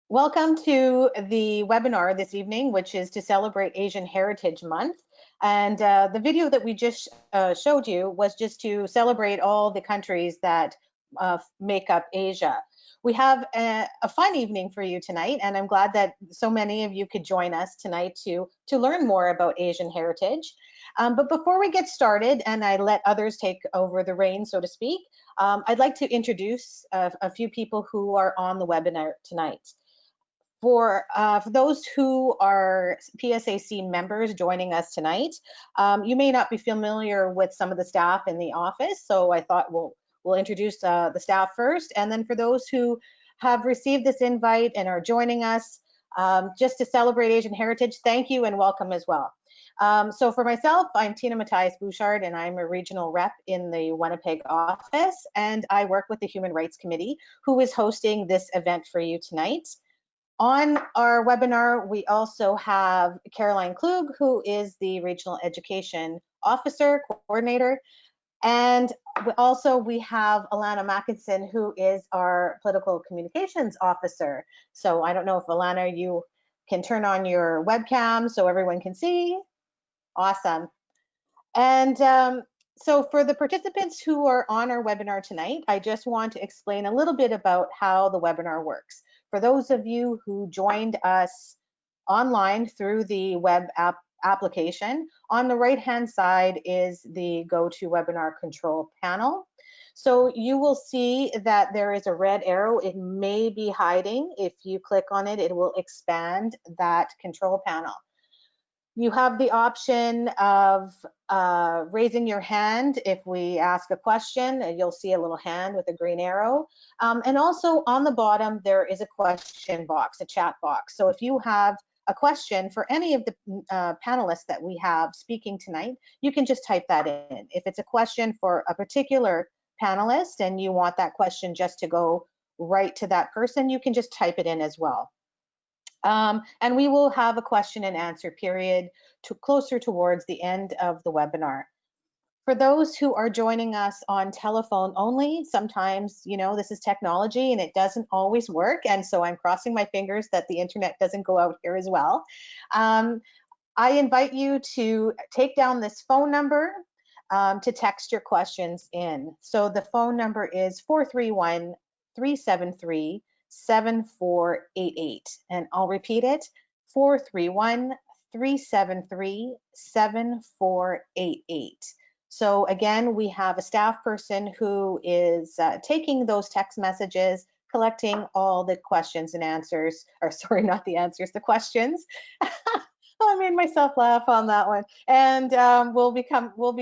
Welcome to the webinar this evening, which is to celebrate Asian Heritage Month. And the video that we just showed you was just to celebrate all the countries that make up Asia. We have a fun evening for you tonight, and I'm glad that so many of you could join us tonight to learn more about Asian heritage. But before we get started, and I let others take over the reins, so to speak, I'd like to introduce a few people who are on the webinar tonight. For those who are PSAC members joining us tonight, you may not be familiar with some of the staff in the office, so I thought we'll introduce the staff first. And then for those who have received this invite and are joining us just to celebrate Asian heritage, thank you and welcome as well. So for myself, I'm Tina Matthias Bouchard, and I'm a regional rep in the Winnipeg office, and I work with the Human Rights Committee, who is hosting this event for you tonight. On our webinar, we also have Caroline Klug, who is the Regional Education Officer, Coordinator, and also we have Alana Mackinson, who is our Political Communications Officer. So I don't know if Alana, you can turn on your webcam so everyone can see. Awesome. And so for the participants who are on our webinar tonight, I just want to explain a little bit about how the webinar works. For those of you who joined us online through the web application, on the right-hand side is the GoToWebinar control panel. So you will see that there is a red arrow. It may be hiding. If you click on it, it will expand that control panel. You have the option of raising your hand if we ask a question, and you'll see a little hand with a green arrow. And also on the bottom, there is a question box, a chat box. So if you have a question for any of the panelists that we have speaking tonight, you can just type that in. If it's a question for a particular panelist and you want that question just to go right to that person, you can just type it in as well. And we will have a question and answer period closer towards the end of the webinar. For those who are joining us on telephone only, sometimes, you know, this is technology and it doesn't always work. And so I'm crossing my fingers that the internet doesn't go out here as well. I invite you to take down this phone number to text your questions in. So the phone number is 431-373-7488, and I'll repeat it, 431-373-7488. So again, we have a staff person who is taking those text messages, collecting all the questions and answers, or sorry, not the answers, the questions. I made myself laugh on that one. And we'll be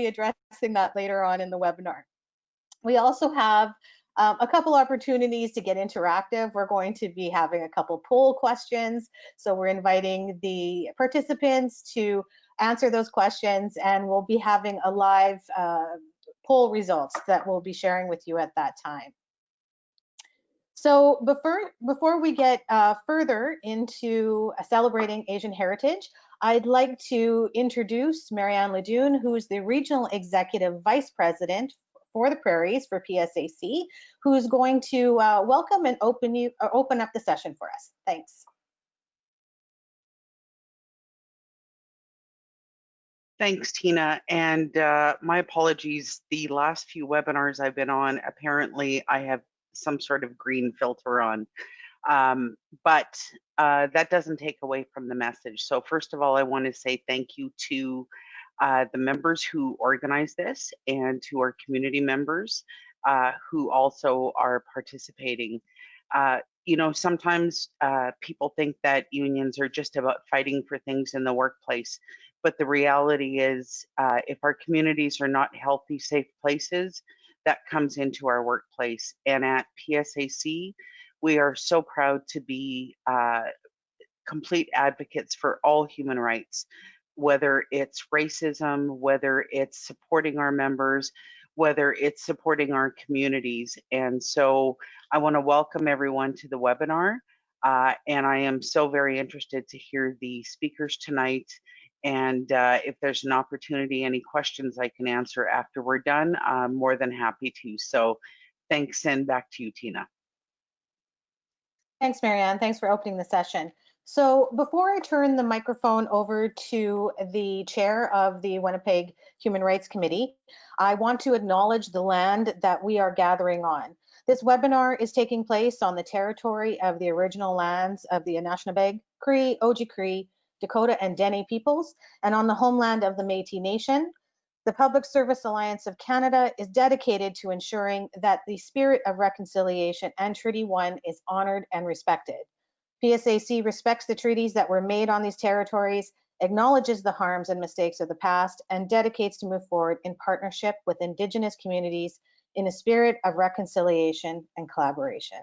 addressing that later on in the webinar. We also have a couple opportunities to get interactive. We're going to be having a couple poll questions. So we're inviting the participants to answer those questions, and we'll be having a live poll results that we'll be sharing with you at that time. So before we get further into celebrating Asian heritage, I'd like to introduce Marianne Hladun, who is the Regional Executive Vice President for the Prairies for PSAC, who's going to welcome and open up the session for us. Thanks. Thanks, Tina, and my apologies. The last few webinars I've been on, apparently I have some sort of green filter on, but that doesn't take away from the message. So first of all, I want to say thank you to the members who organized this and to our community members who also are participating. You know, sometimes people think that unions are just about fighting for things in the workplace. But the reality is, if our communities are not healthy, safe places, that comes into our workplace. And at PSAC, we are so proud to be complete advocates for all human rights, whether it's racism, whether it's supporting our members, whether it's supporting our communities. And so I want to welcome everyone to the webinar. And I am so very interested to hear the speakers tonight. And if there's an opportunity, any questions I can answer after we're done, I'm more than happy to. So thanks, and back to you, Tina. Thanks, Marianne. Thanks for opening the session. So before I turn the microphone over to the chair of the Winnipeg Human Rights Committee, I want to acknowledge the land that we are gathering on. This webinar is taking place on the territory of the original lands of the Anishinaabe, Cree, Oji-Cree, Dakota, and Dene peoples, and on the homeland of the Métis Nation. The Public Service Alliance of Canada is dedicated to ensuring that the spirit of reconciliation and Treaty 1 is honored and respected. PSAC respects the treaties that were made on these territories, acknowledges the harms and mistakes of the past, and dedicates to move forward in partnership with Indigenous communities in a spirit of reconciliation and collaboration.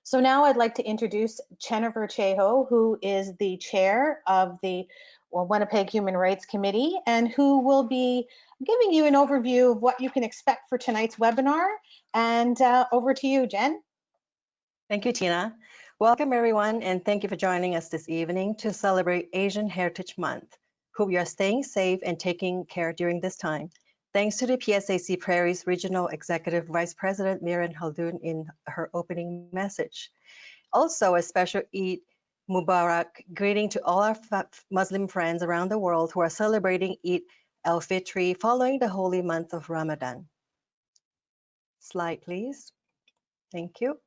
So now I'd like to introduce Jennifer Cheho, who is the chair of the Winnipeg Human Rights Committee, and who will be giving you an overview of what you can expect for tonight's webinar. And over to you, Jen. Thank you, Tina. Welcome, everyone, and thank you for joining us this evening to celebrate Asian Heritage Month. Hope you are staying safe and taking care during this time. Thanks to the PSAC Prairies Regional Executive Vice President Marianne Hladun in her opening message. Also, a special Eid Mubarak greeting to all our Muslim friends around the world who are celebrating Eid al-Fitr following the holy month of Ramadan. Slide, please. Thank you.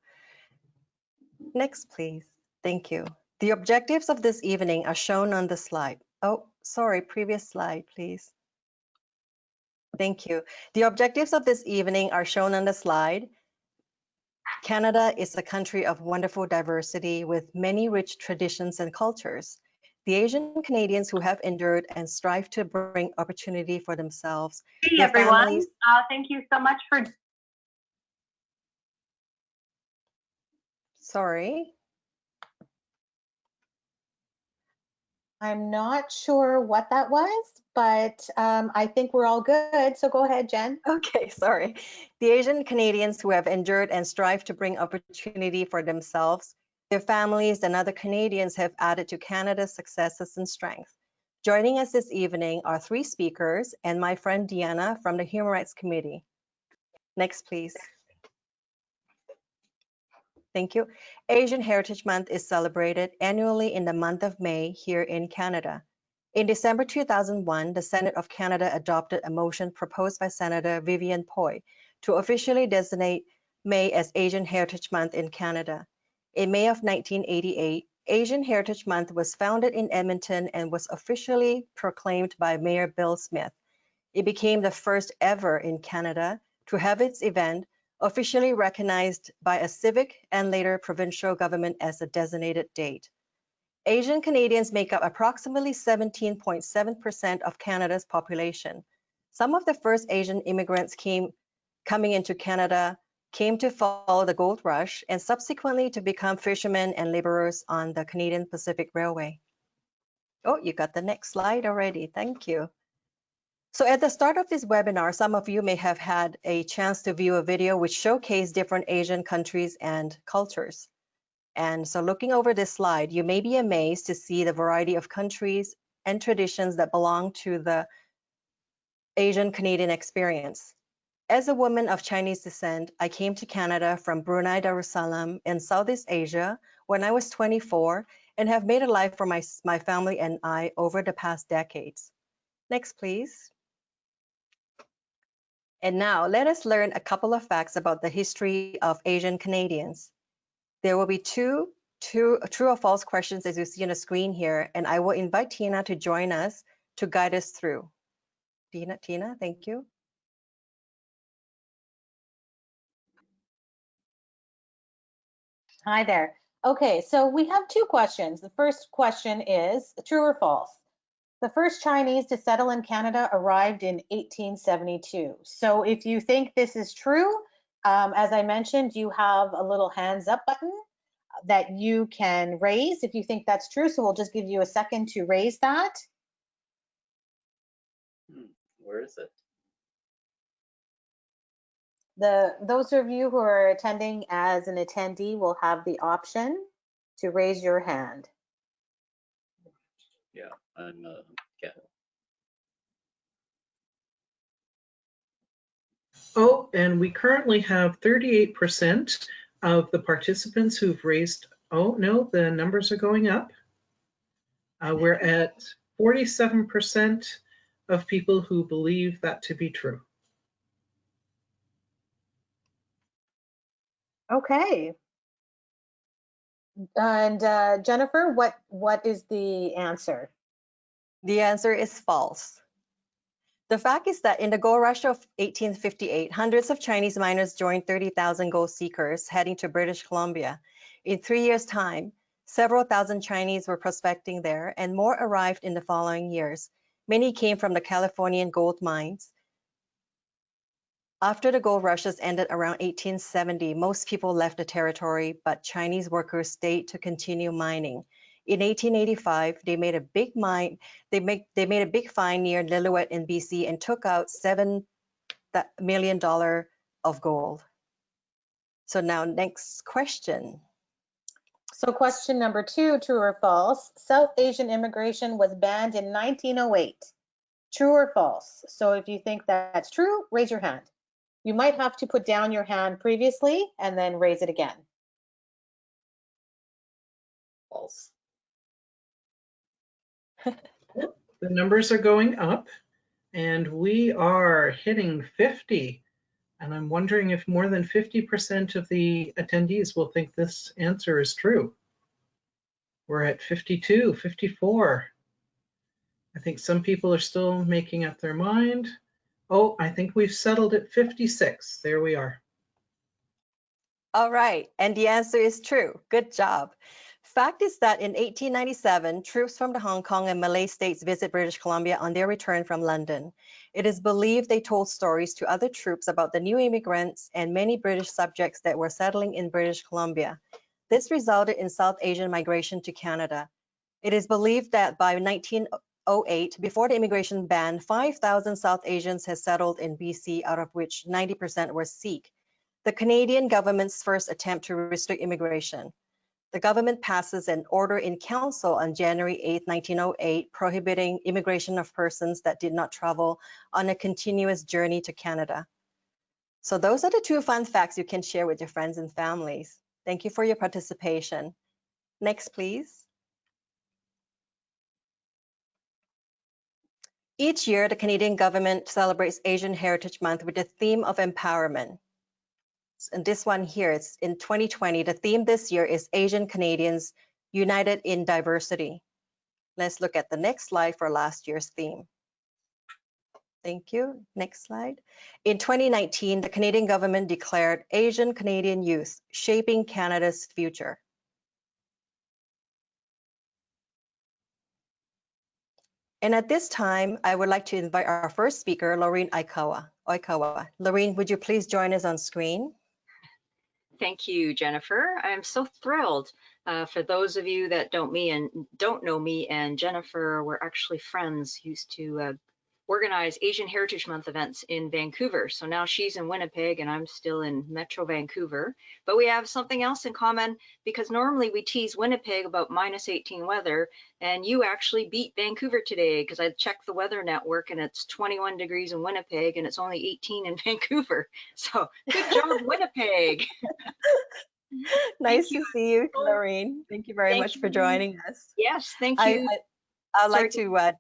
Next, please. Thank you. The objectives of this evening are shown on the slide. Oh, sorry, previous slide, please. Thank you. The objectives of this evening are shown on the slide. Canada is a country of wonderful diversity with many rich traditions and cultures. The Asian Canadians who have endured and strive to bring opportunity for themselves, Hey everyone, thank you so much for... Sorry. I'm not sure what that was, but I think we're all good. So go ahead, Jen. Okay, sorry. The Asian Canadians who have endured and strive to bring opportunity for themselves, their families, and other Canadians have added to Canada's successes and strength. Joining us this evening are three speakers and my friend Diana from the Human Rights Committee. Next, please. Thank you. Asian Heritage Month is celebrated annually in the month of May here in Canada. In December 2001, the Senate of Canada adopted a motion proposed by Senator Vivian Poy to officially designate May as Asian Heritage Month in Canada. In May of 1988, Asian Heritage Month was founded in Edmonton and was officially proclaimed by Mayor Bill Smith. It became the first ever in Canada to have its event officially recognized by a civic and later provincial government as a designated date. Asian Canadians make up approximately 17.7% of Canada's population. Some of the first Asian immigrants coming into Canada came to follow the gold rush and subsequently to become fishermen and laborers on the Canadian Pacific Railway. Oh, you got the next slide already. Thank you. So at the start of this webinar, some of you may have had a chance to view a video which showcased different Asian countries and cultures. And so looking over this slide, you may be amazed to see the variety of countries and traditions that belong to the Asian Canadian experience. As a woman of Chinese descent, I came to Canada from Brunei Darussalam in Southeast Asia when I was 24 and have made a life for my family and I over the past decades. Next, please. And now let us learn a couple of facts about the history of Asian Canadians. There will be two true or false questions as you see on the screen here, and I will invite Tina to join us to guide us through. Tina, thank you. Hi there. Okay, so we have two questions. The first question is true or false? The first Chinese to settle in Canada arrived in 1872. So if you think this is true, as I mentioned, you have a little hands up button that you can raise if you think that's true. So we'll just give you a second to raise that. Where is it? Those of you who are attending as an attendee will have the option to raise your hand. Yeah, I'm yeah. Oh, and we currently have 38% of the participants who've raised, oh no, the numbers are going up. We're at 47% of people who believe that to be true. Okay. And Jennifer, what is the answer? The answer is false. The fact is that in the gold rush of 1858, hundreds of Chinese miners joined 30,000 gold seekers heading to British Columbia. In 3 years' time, several thousand Chinese were prospecting there, and more arrived in the following years. Many came from the Californian gold mines. After the gold rushes ended around 1870, most people left the territory, but Chinese workers stayed to continue mining. In 1885, they made a big mine. They made a big find near Lillooet in BC and took out $7 million of gold. So now, next question. So question number 2, true or false? South Asian immigration was banned in 1908. True or false? So if you think that's true, raise your hand. You might have to put down your hand previously and then raise it again. False. The numbers are going up, and we are hitting 50. And I'm wondering if more than 50% of the attendees will think this answer is true. We're at 52, 54. I think some people are still making up their mind. Oh, I think we've settled at 56. There we are. All right, and the answer is true. Good job. Fact is that in 1897, troops from the Hong Kong and Malay states visit British Columbia on their return from London. It is believed they told stories to other troops about the new immigrants and many British subjects that were settling in British Columbia. This resulted in South Asian migration to Canada. It is believed that by 1908, before the immigration ban, 5,000 South Asians had settled in BC, out of which 90% were Sikh. The Canadian government's first attempt to restrict immigration. The government passes an order in council on January 8, 1908, prohibiting immigration of persons that did not travel on a continuous journey to Canada. So those are the 2 fun facts you can share with your friends and families. Thank you for your participation. Next, please. Each year, the Canadian government celebrates Asian Heritage Month with the theme of empowerment. And this one here, it's in 2020. The theme this year is Asian Canadians United in Diversity. Let's look at the next slide for last year's theme. Thank you. Next slide. In 2019, the Canadian government declared Asian Canadian Youth Shaping Canada's Future. And at this time, I would like to invite our first speaker, Lorene Oikawa. Lorene, would you please join us on screen? Thank you, Jennifer. I'm so thrilled. For those of you that don't know me and Jennifer, we're actually friends, used to organize Asian Heritage Month events in Vancouver. So now she's in Winnipeg and I'm still in Metro Vancouver. But we have something else in common, because normally we tease Winnipeg about -18 weather, and you actually beat Vancouver today, because I checked the weather network and it's 21 degrees in Winnipeg and it's only 18 in Vancouver. So good job, Winnipeg. Nice to see you, Lorene. Thank you very much for joining us. Yes, thank you. I'd like to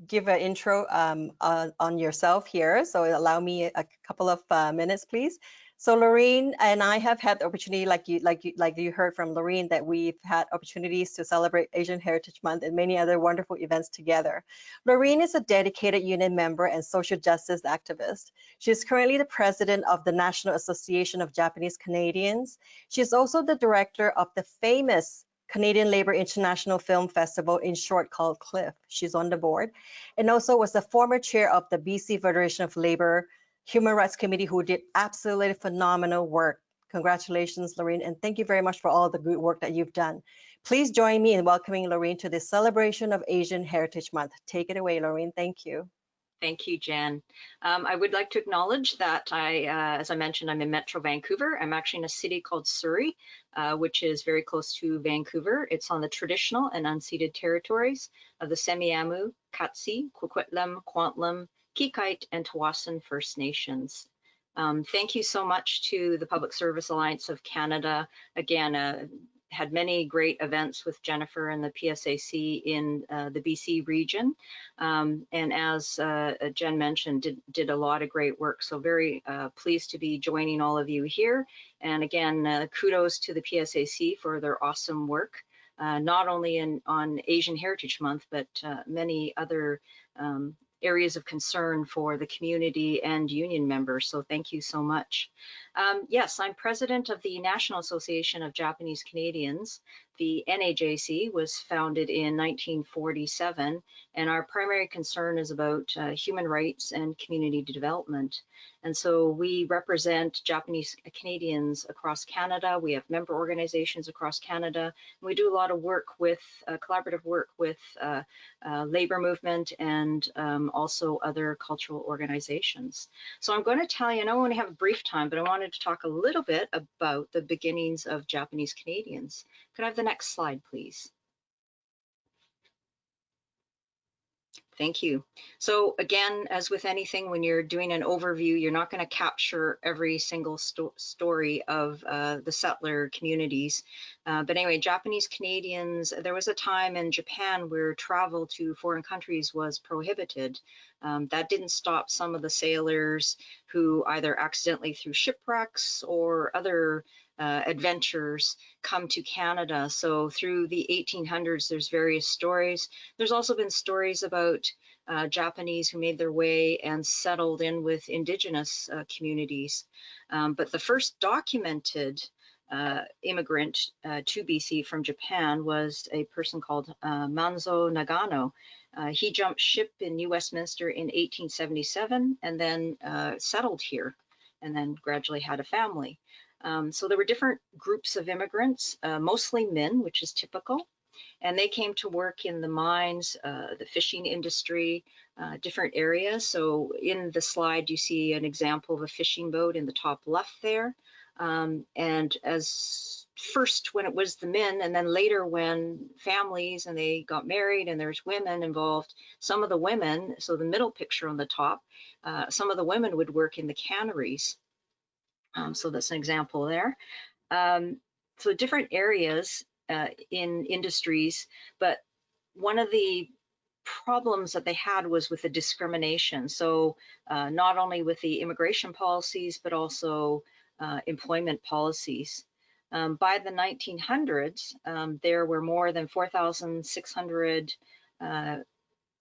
give an intro on yourself here. So allow me a couple of minutes, please. So Lorene and I have had the opportunity, like you heard from Lorene, that we've had opportunities to celebrate Asian Heritage Month and many other wonderful events together. Lorene is a dedicated union member and social justice activist. She is currently the president of the National Association of Japanese Canadians. She is also the director of the famous Canadian Labour International Film Festival, in short called CLIFF. She's on the board, and also was the former chair of the BC Federation of Labour Human Rights Committee, who did absolutely phenomenal work. Congratulations, Lorene, and thank you very much for all the good work that you've done. Please join me in welcoming Lorene to this celebration of Asian Heritage Month. Take it away, Lorene. Thank you. Thank you, Jen. I would like to acknowledge that as I mentioned, I'm in Metro Vancouver. I'm actually in a city called Surrey, which is very close to Vancouver. It's on the traditional and unceded territories of the Semiahmoo, Katsi, Coquitlam, Kwantlen, Kikite, and Tawasin First Nations. Thank you so much to the Public Service Alliance of Canada. Again, had many great events with Jennifer and the PSAC in the BC region. And as Jen mentioned, did a lot of great work. So very pleased to be joining all of you here. And again, kudos to the PSAC for their awesome work, not only on Asian Heritage Month, but many other areas of concern for the community and union members. So thank you so much. Yes, I'm president of the National Association of Japanese Canadians. The NAJC was founded in 1947, and our primary concern is about human rights and community development. And so we represent Japanese Canadians across Canada. We have member organizations across Canada. And we do a lot of work with, collaborative work with labor movement and also other cultural organizations. So I'm going to tell you, I know we only have a brief time, but I wanted to talk a little bit about the beginnings of Japanese Canadians. Could I have the next slide, please? Thank you. So again, as with anything, when you're doing an overview, you're not going to capture every single story of the settler communities. But anyway, Japanese Canadians, there was a time in Japan where travel to foreign countries was prohibited. That didn't stop some of the sailors who either accidentally through shipwrecks or other adventures come to Canada. So through the 1800s, there's various stories. There's also been stories about Japanese who made their way and settled in with indigenous communities. But the first documented immigrant to BC from Japan was a person called Manzo Nagano. He jumped ship in New Westminster in 1877 and then settled here and then gradually had a family. So there were different groups of immigrants, mostly men, which is typical, and they came to work in the mines, the fishing industry, different areas. So in the slide, you see an example of a fishing boat in the top left there. And as first when it was the men, and then later when families and they got married and there's women involved, some of the women, so the middle picture on the top, some of the women would work in the canneries. So that's an example there. So different areas in industries, but one of the problems that they had was with the discrimination. So not only with the immigration policies, but also employment policies. By the 1900s, there were more than 4,600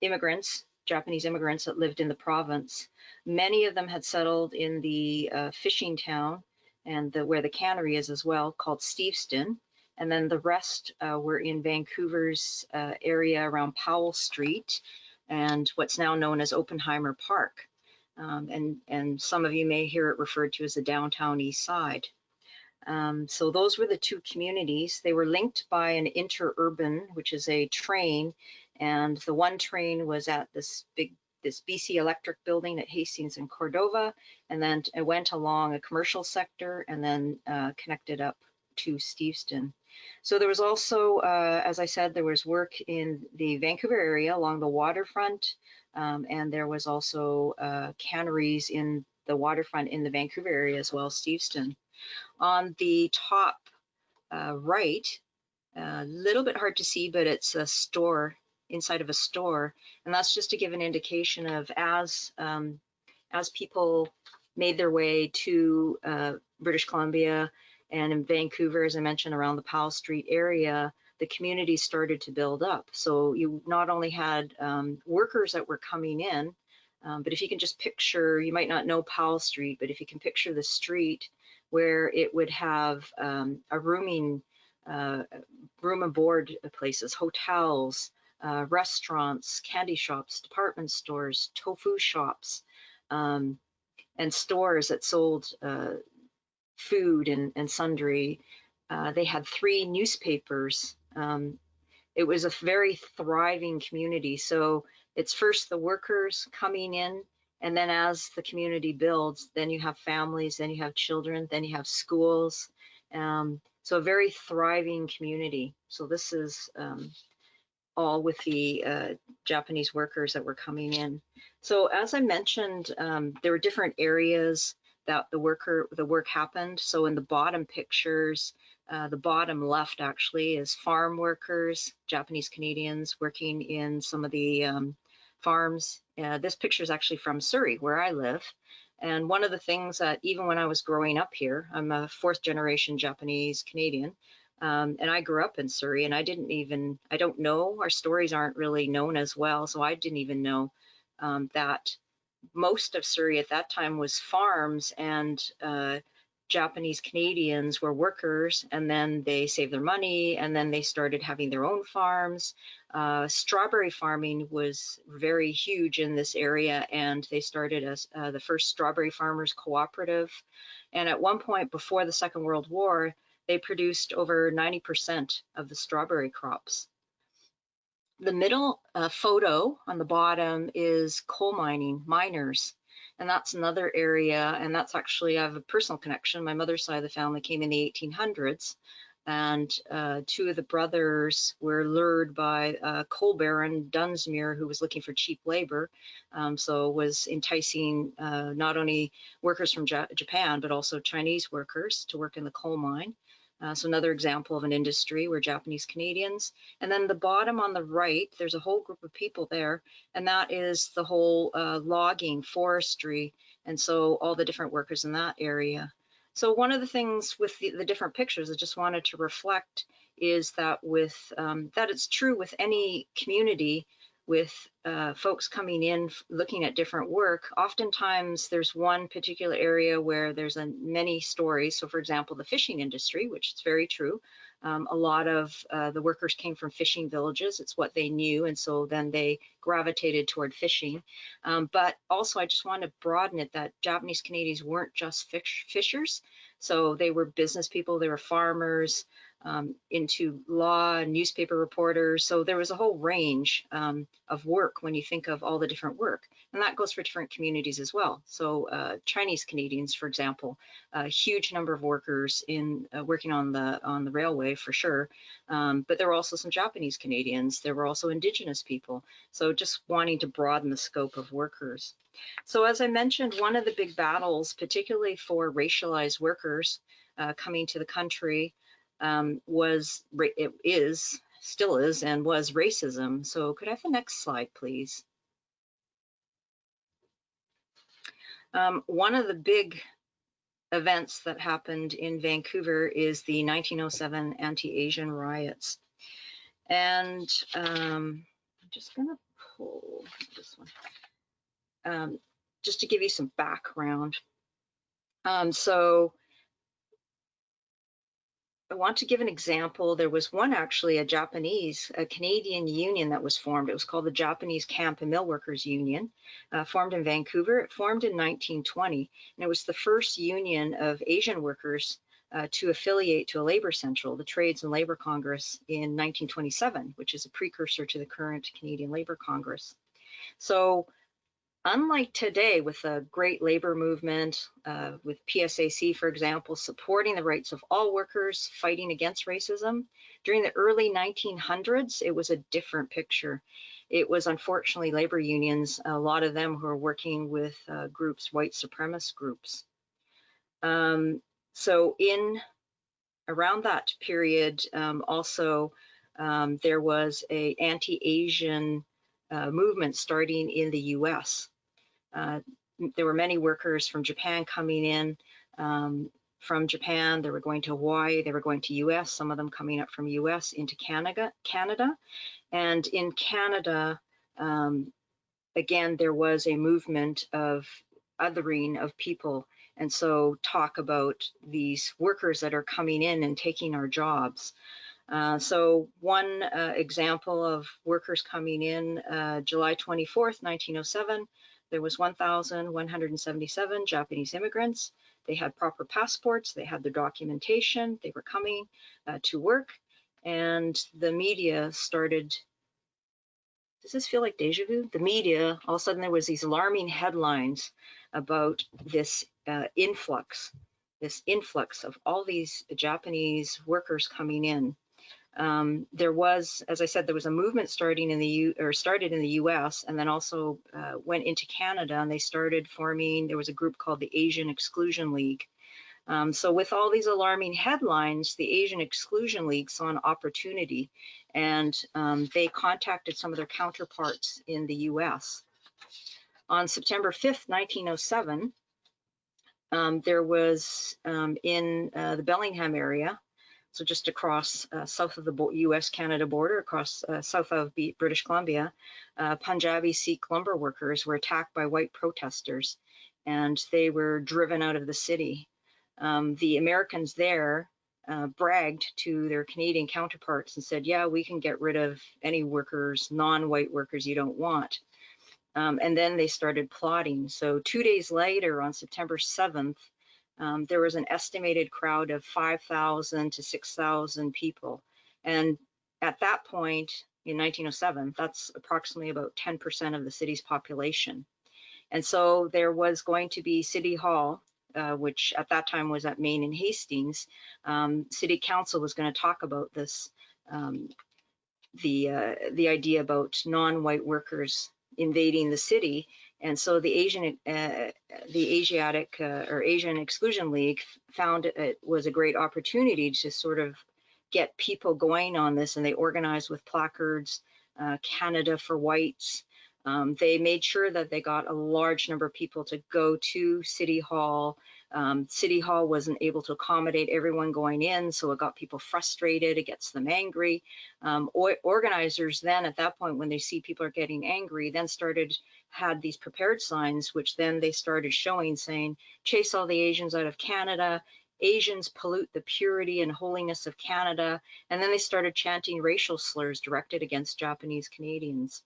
immigrants, Japanese immigrants that lived in the province. Many of them had settled in the fishing town and where the cannery is as well, called Steveston. And then the rest were in Vancouver's area around Powell Street and what's now known as Oppenheimer Park. And some of you may hear it referred to as the downtown east side. So those were the two communities. They were linked by an interurban, which is a train, and the one train was at this BC Electric building at Hastings and Cordova, and then it went along a commercial sector and then connected up to Steveston. So there was also, as I said, there was work in the Vancouver area along the waterfront, and there was also canneries in the waterfront in the Vancouver area as well, Steveston. On the top right, a little bit hard to see, but it's a store inside of a store, and that's just to give an indication of as people made their way to British Columbia and in Vancouver, as I mentioned, around the Powell Street area, the community started to build up. So you not only had workers that were coming in, but if you can just picture, you might not know Powell Street, but if you can picture the street where it would have a room and board places, hotels, restaurants, candy shops, department stores, tofu shops, and stores that sold food and sundry. They had 3 newspapers. It was a very thriving community. So it's first the workers coming in, and then as the community builds, then you have families, then you have children, then you have schools. So a very thriving community. So this is all with the Japanese workers that were coming in. So as I mentioned, there were different areas that the work happened. So in the bottom pictures, the bottom left actually is farm workers, Japanese Canadians working in some of the farms. This picture is actually from Surrey, where I live. And one of the things that even when I was growing up here, I'm a 4th generation Japanese Canadian, and I grew up in Surrey, and I don't know, our stories aren't really known as well, so I didn't even know that most of Surrey at that time was farms, and Japanese Canadians were workers, and then they saved their money, and then they started having their own farms. Strawberry farming was very huge in this area, and they started the first Strawberry Farmers Cooperative. And at one point before the Second World War, they produced over 90% of the strawberry crops. The middle photo on the bottom is coal miners. And that's another area, and that's actually, I have a personal connection. My mother's side of the family came in the 1800s, and 2 of the brothers were lured by coal baron Dunsmuir, who was looking for cheap labor, so was enticing not only workers from Japan, but also Chinese workers to work in the coal mine. So another example of an industry where Japanese Canadians. And then the bottom on the right, there's a whole group of people there, and that is the whole logging, forestry, and so all the different workers in that area. So one of the things with the different pictures I just wanted to reflect is that that it's true with any community, with folks coming in looking at different work. Oftentimes there's one particular area where there's many stories. So for example, the fishing industry, which is very true. A lot of the workers came from fishing villages. It's what they knew, and so then they gravitated toward fishing. But also I just want to broaden it that Japanese Canadians weren't just fishers. So they were business people, they were farmers, into law, newspaper reporters. So there was a whole range of work when you think of all the different work. And that goes for different communities as well. So Chinese Canadians, for example, a huge number of workers in working on the railway for sure. But there were also some Japanese Canadians. There were also Indigenous people. So just wanting to broaden the scope of workers. So as I mentioned, one of the big battles, particularly for racialized workers coming to the country, still is, and was racism. So could I have the next slide, please? One of the big events that happened in Vancouver is the 1907 anti-Asian riots. And I'm just gonna pull this one, just to give you some background. So I want to give an example. There was one actually, a Canadian union that was formed. It was called the Japanese Camp and Mill Workers Union, formed in Vancouver. It formed in 1920, and it was the first union of Asian workers to affiliate to a labor central, the Trades and Labor Congress, in 1927, which is a precursor to the current Canadian Labor Congress. So unlike today, with a great labor movement, with PSAC, for example, supporting the rights of all workers, fighting against racism, during the early 1900s, it was a different picture. It was unfortunately labor unions, a lot of them who were working with groups, white supremacist groups. So around that period, also, there was an anti-Asian movement starting in the US. There were many workers from Japan coming in. From Japan, they were going to Hawaii, they were going to US, some of them coming up from US into Canada. And in Canada, again, there was a movement of othering of people. And so talk about these workers that are coming in and taking our jobs. So one example of workers coming in, July 24th, 1907, there was 1,177 Japanese immigrants. They had proper passports, they had their documentation, they were coming to work, and the media started. Does this feel like deja vu? The media, all of a sudden there was these alarming headlines about this influx of all these Japanese workers coming in. There was, as I said, there was a movement started in the U.S. and then also went into Canada, and they started forming. There was a group called the Asian Exclusion League. So with all these alarming headlines, the Asian Exclusion League saw an opportunity, and they contacted some of their counterparts in the U.S. On September 5th, 1907, there was in the Bellingham area, so just across south of the US-Canada border, across south of British Columbia, Punjabi Sikh lumber workers were attacked by white protesters, and they were driven out of the city. The Americans there bragged to their Canadian counterparts and said, yeah, we can get rid of any workers, non-white workers you don't want. And then they started plotting. So 2 days later, on September 7th, there was an estimated crowd of 5,000 to 6,000 people. And at that point in 1907, that's approximately about 10% of the city's population. And so there was going to be City Hall, which at that time was at Main and Hastings. City Council was going to talk about this, the idea about non-white workers invading the city. And so the Asian Exclusion League found it was a great opportunity to sort of get people going on this, and they organized with placards, Canada for Whites. They made sure that they got a large number of people to go to City Hall. City Hall wasn't able to accommodate everyone going in, so it got people frustrated, it gets them angry. Organizers then, at that point, when they see people are getting angry, then had these prepared signs, which then they started showing, saying, chase all the Asians out of Canada, Asians pollute the purity and holiness of Canada, and then they started chanting racial slurs directed against Japanese Canadians.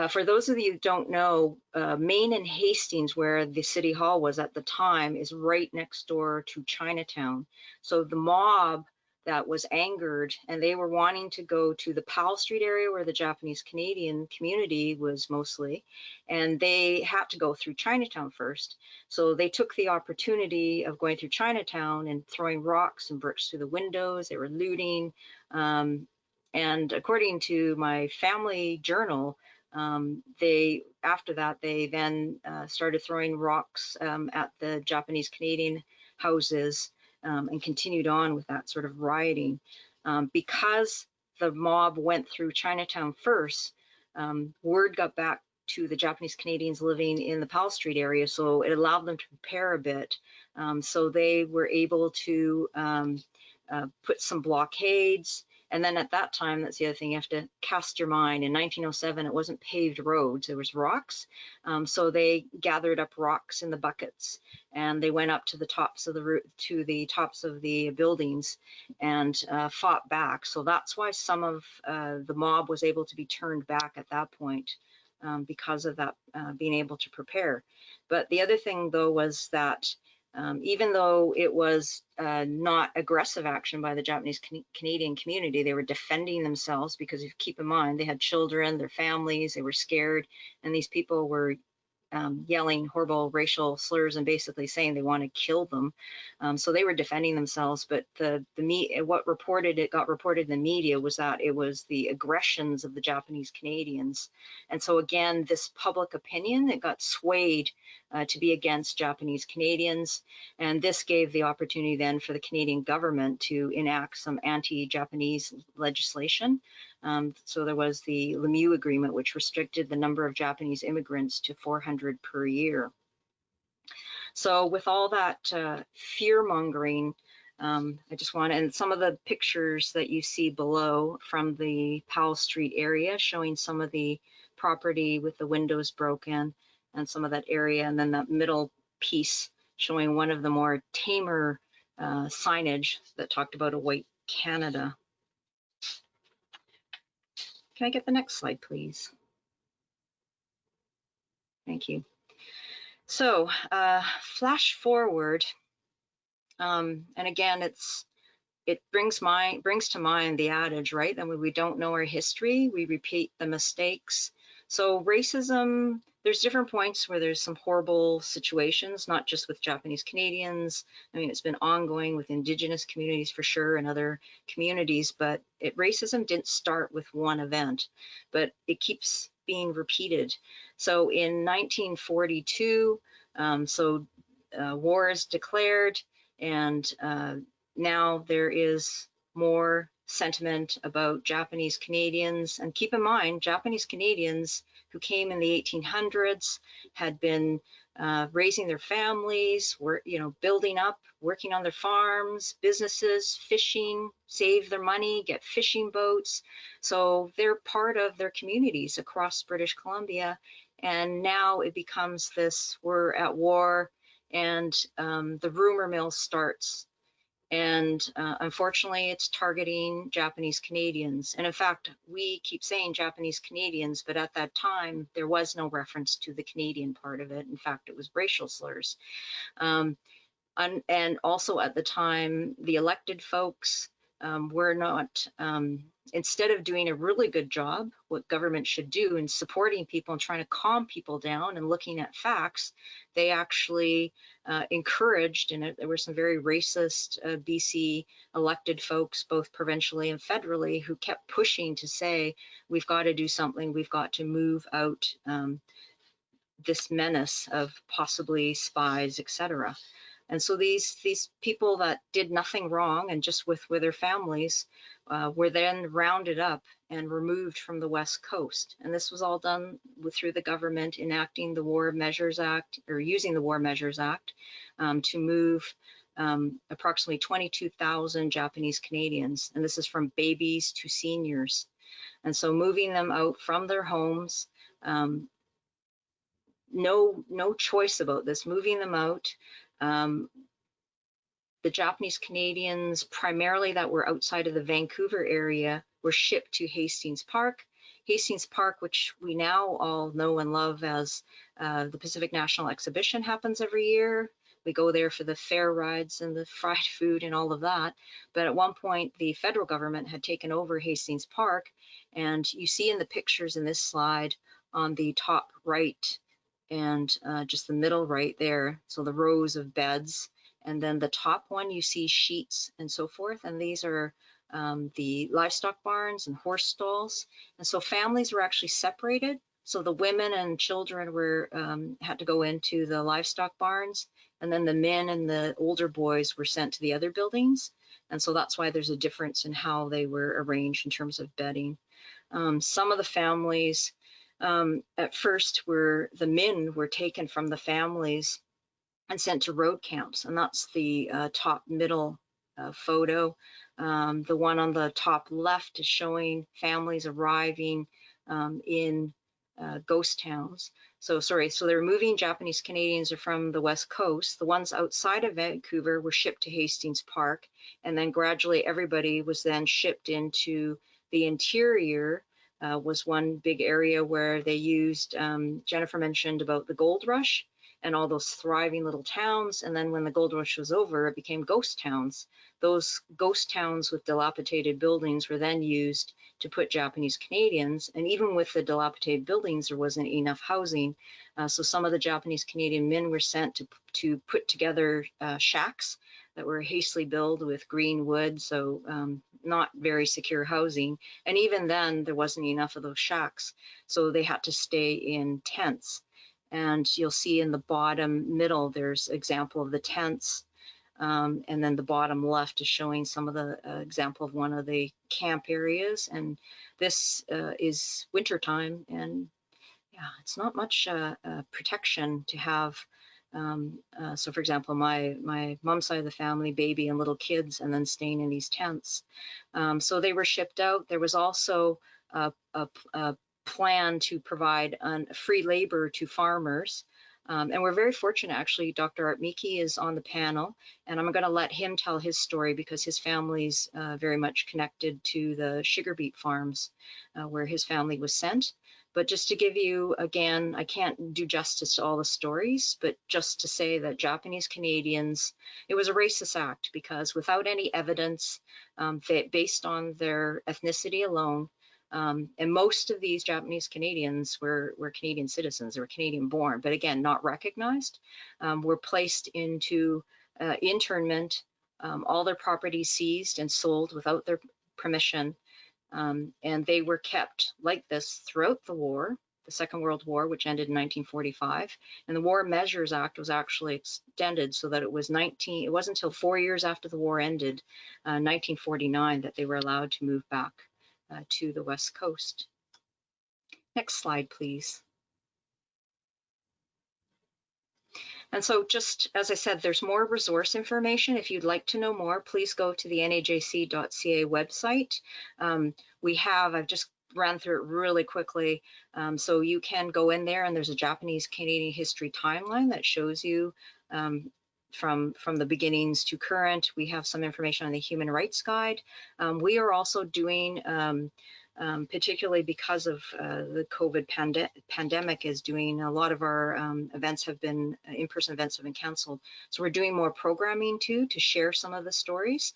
For those of you who don't know, Main and Hastings, where the City Hall was at the time, is right next door to Chinatown. So the mob that was angered, and they were wanting to go to the Powell Street area where the Japanese Canadian community was mostly, and they had to go through Chinatown first. So they took the opportunity of going through Chinatown and throwing rocks and bricks through the windows. They were looting. And according to my family journal, after that, they then started throwing rocks at the Japanese Canadian houses and continued on with that sort of rioting. Because the mob went through Chinatown first, word got back to the Japanese Canadians living in the Powell Street area, so it allowed them to prepare a bit. So they were able to put some blockades. And then at that time, that's the other thing, you have to cast your mind. In 1907, it wasn't paved roads, it was rocks. So they gathered up rocks in the buckets, and they went up to the tops of the buildings and fought back. So that's why some of the mob was able to be turned back at that point, because of that being able to prepare. But the other thing, though, was that even though it was not aggressive action by the Japanese Canadian community, they were defending themselves, because if you keep in mind, they had children, their families, they were scared, and these people were yelling horrible racial slurs and basically saying they want to kill them. So they were defending themselves, but what got reported in the media was that it was the aggressions of the Japanese Canadians. And so again, this public opinion, it got swayed to be against Japanese Canadians. And this gave the opportunity then for the Canadian government to enact some anti-Japanese legislation. So there was the Lemieux Agreement, which restricted the number of Japanese immigrants to 400 per year. So with all that fear-mongering, I just want to, and some of the pictures that you see below from the Powell Street area showing some of the property with the windows broken and some of that area, and then that middle piece showing one of the more tamer signage that talked about a white Canada. Can I get the next slide, please? Thank you. So flash forward, and again, it brings to mind the adage, right? That when we don't know our history, we repeat the mistakes. So racism there's different points where there's some horrible situations, not just with Japanese Canadians. I mean, it's been ongoing with Indigenous communities for sure and other communities, but racism didn't start with one event, but it keeps being repeated. So in 1942, war is declared, and now there is more sentiment about Japanese Canadians. And keep in mind, Japanese Canadians who came in the 1800s had been raising their families, were building up, working on their farms, businesses, fishing, save their money, get fishing boats. So they're part of their communities across British Columbia. And now it becomes this, we're at war, and the rumor mill starts. And unfortunately, it's targeting Japanese Canadians. And in fact, we keep saying Japanese Canadians, but at that time, there was no reference to the Canadian part of it. In fact, it was racial slurs. And also at the time, the elected folks were not, instead of doing a really good job, what government should do in supporting people and trying to calm people down and looking at facts, they actually encouraged, and there were some very racist BC elected folks, both provincially and federally, who kept pushing to say, we've got to do something, we've got to move out this menace of possibly spies, etc. And so these people that did nothing wrong and just with their families were then rounded up and removed from the West Coast. And this was all done through the government enacting the War Measures Act, or using the War Measures Act to move approximately 22,000 Japanese Canadians. And this is from babies to seniors. And so moving them out from their homes, no choice about this, moving them out. The Japanese Canadians, primarily that were outside of the Vancouver area, were shipped to Hastings Park. Hastings Park, which we now all know and love as the Pacific National Exhibition, happens every year. We go there for the fair rides and the fried food and all of that. But at one point, the federal government had taken over Hastings Park. And you see in the pictures in this slide on the top right and just the middle right there, so the rows of beds. And then the top one, you see sheets and so forth. And these are the livestock barns and horse stalls. And so families were actually separated. So the women and children were had to go into the livestock barns. And then the men and the older boys were sent to the other buildings. And so that's why there's a difference in how they were arranged in terms of bedding. Some of the families at first the men were taken from the families and sent to road camps. And that's the top middle photo. The one on the top left is showing families arriving in ghost towns. So they're moving Japanese Canadians are from the West Coast. The ones outside of Vancouver were shipped to Hastings Park. And then gradually everybody was then shipped into the interior. Was one big area where they used, Jennifer mentioned about the gold rush and all those thriving little towns. And then when the gold rush was over, it became ghost towns. Those ghost towns with dilapidated buildings were then used to put Japanese Canadians. And even with the dilapidated buildings, there wasn't enough housing. So some of the Japanese Canadian men were sent to put together shacks that were hastily built with green wood, so not very secure housing. And even then, there wasn't enough of those shacks. So they had to stay in tents. And you'll see in the bottom middle, there's example of the tents. And then the bottom left is showing some of the example of one of the camp areas. And this is wintertime. And yeah, it's not much protection to have. So for example, my mom's side of the family, baby and little kids, and then staying in these tents. So they were shipped out. There was also a plan to provide free labor to farmers. And we're very fortunate, actually. Dr. Art Miki is on the panel, and I'm going to let him tell his story because his family's very much connected to the sugar beet farms where his family was sent. But just to give you, again, I can't do justice to all the stories, but just to say that Japanese Canadians, it was a racist act because without any evidence based on their ethnicity alone, And most of these Japanese Canadians were Canadian citizens, they were Canadian born, but again, not recognized, were placed into internment, all their property seized and sold without their permission. And they were kept like this throughout the war, the Second World War, which ended in 1945. And the War Measures Act was actually extended so that it wasn't until 4 years after the war ended, 1949, that they were allowed to move back to the West Coast. Next slide, please. And so just as I said, there's more resource information. If you'd like to know more, please go to the najc.ca website. I've just ran through it really quickly. So you can go in there and there's a Japanese Canadian history timeline that shows you from the beginnings to current. We have some information on the Human Rights Guide. We are also doing particularly because of the COVID pandemic is doing a lot of our events have been, in-person events have been canceled. So we're doing more programming too, to share some of the stories.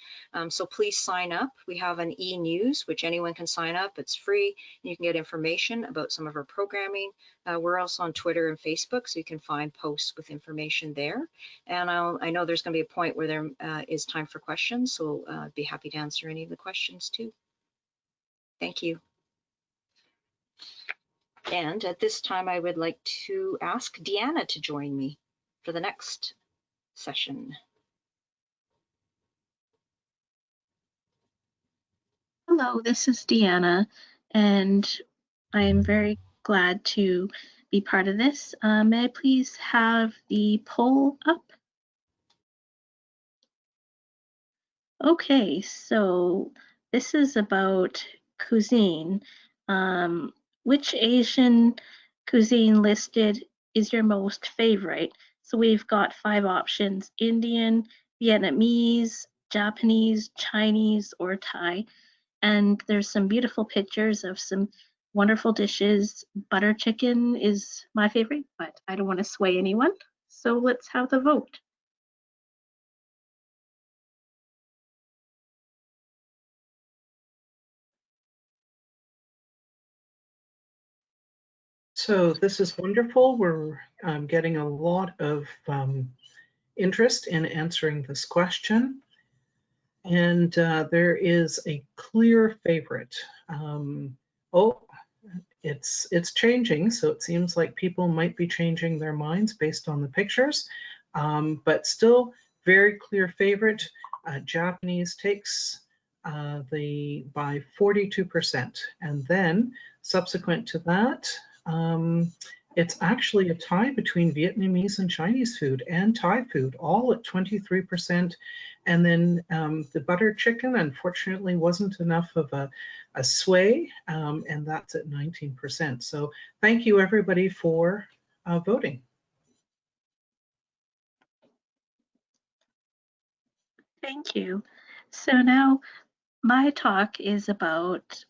So please sign up. We have an e-news, which anyone can sign up. It's free. And you can get information about some of our programming. We're also on Twitter and Facebook, so you can find posts with information there. And I know there's going to be a point where there is time for questions, so I'd be happy to answer any of the questions too. Thank you. And at this time, I would like to ask Deanna to join me for the next session. Hello, this is Deanna, and I am very glad to be part of this. May I please have the poll up? Okay, so this is about cuisine. Which Asian cuisine listed is your most favorite? So we've got 5 options: Indian, Vietnamese, Japanese, Chinese, or Thai. And there's some beautiful pictures of some wonderful dishes. Butter chicken is my favorite, but I don't want to sway anyone. So let's have the vote. So this is wonderful. We're getting a lot of interest in answering this question. And there is a clear favorite. It's changing, so it seems like people might be changing their minds based on the pictures, but still very clear favorite. Japanese takes by 42%, and then subsequent to that, it's actually a tie between Vietnamese and Chinese food and Thai food, all at 23%. And then the butter chicken, unfortunately, wasn't enough of a sway, and that's at 19%. So thank you, everybody, for voting. Thank you. So now my talk is about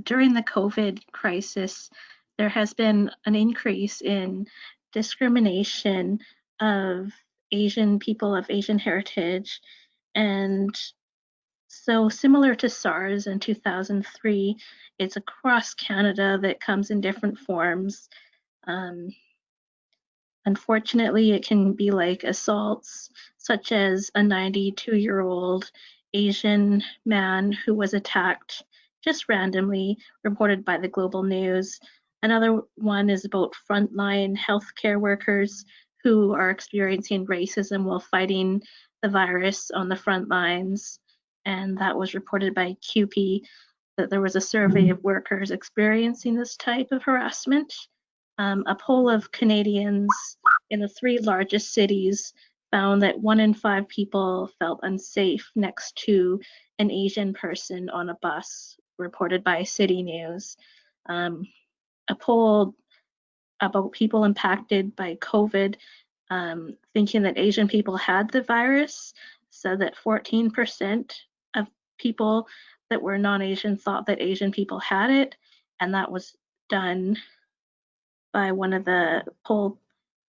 during the COVID crisis, there has been an increase in discrimination of Asian people of Asian heritage. And so similar to SARS in 2003, it's across Canada that comes in different forms. Unfortunately, it can be like assaults, such as a 92-year-old Asian man who was attacked just randomly, reported by the Global News. Another one is about frontline healthcare workers who are experiencing racism while fighting the virus on the front lines. And that was reported by QP, that there was a survey of workers experiencing this type of harassment. A poll of Canadians in the 3 largest cities found that 1 in 5 people felt unsafe next to an Asian person on a bus, reported by City News. A poll about people impacted by COVID, thinking that Asian people had the virus, said that 14% of people that were non-Asian thought that Asian people had it, and that was done by one of the poll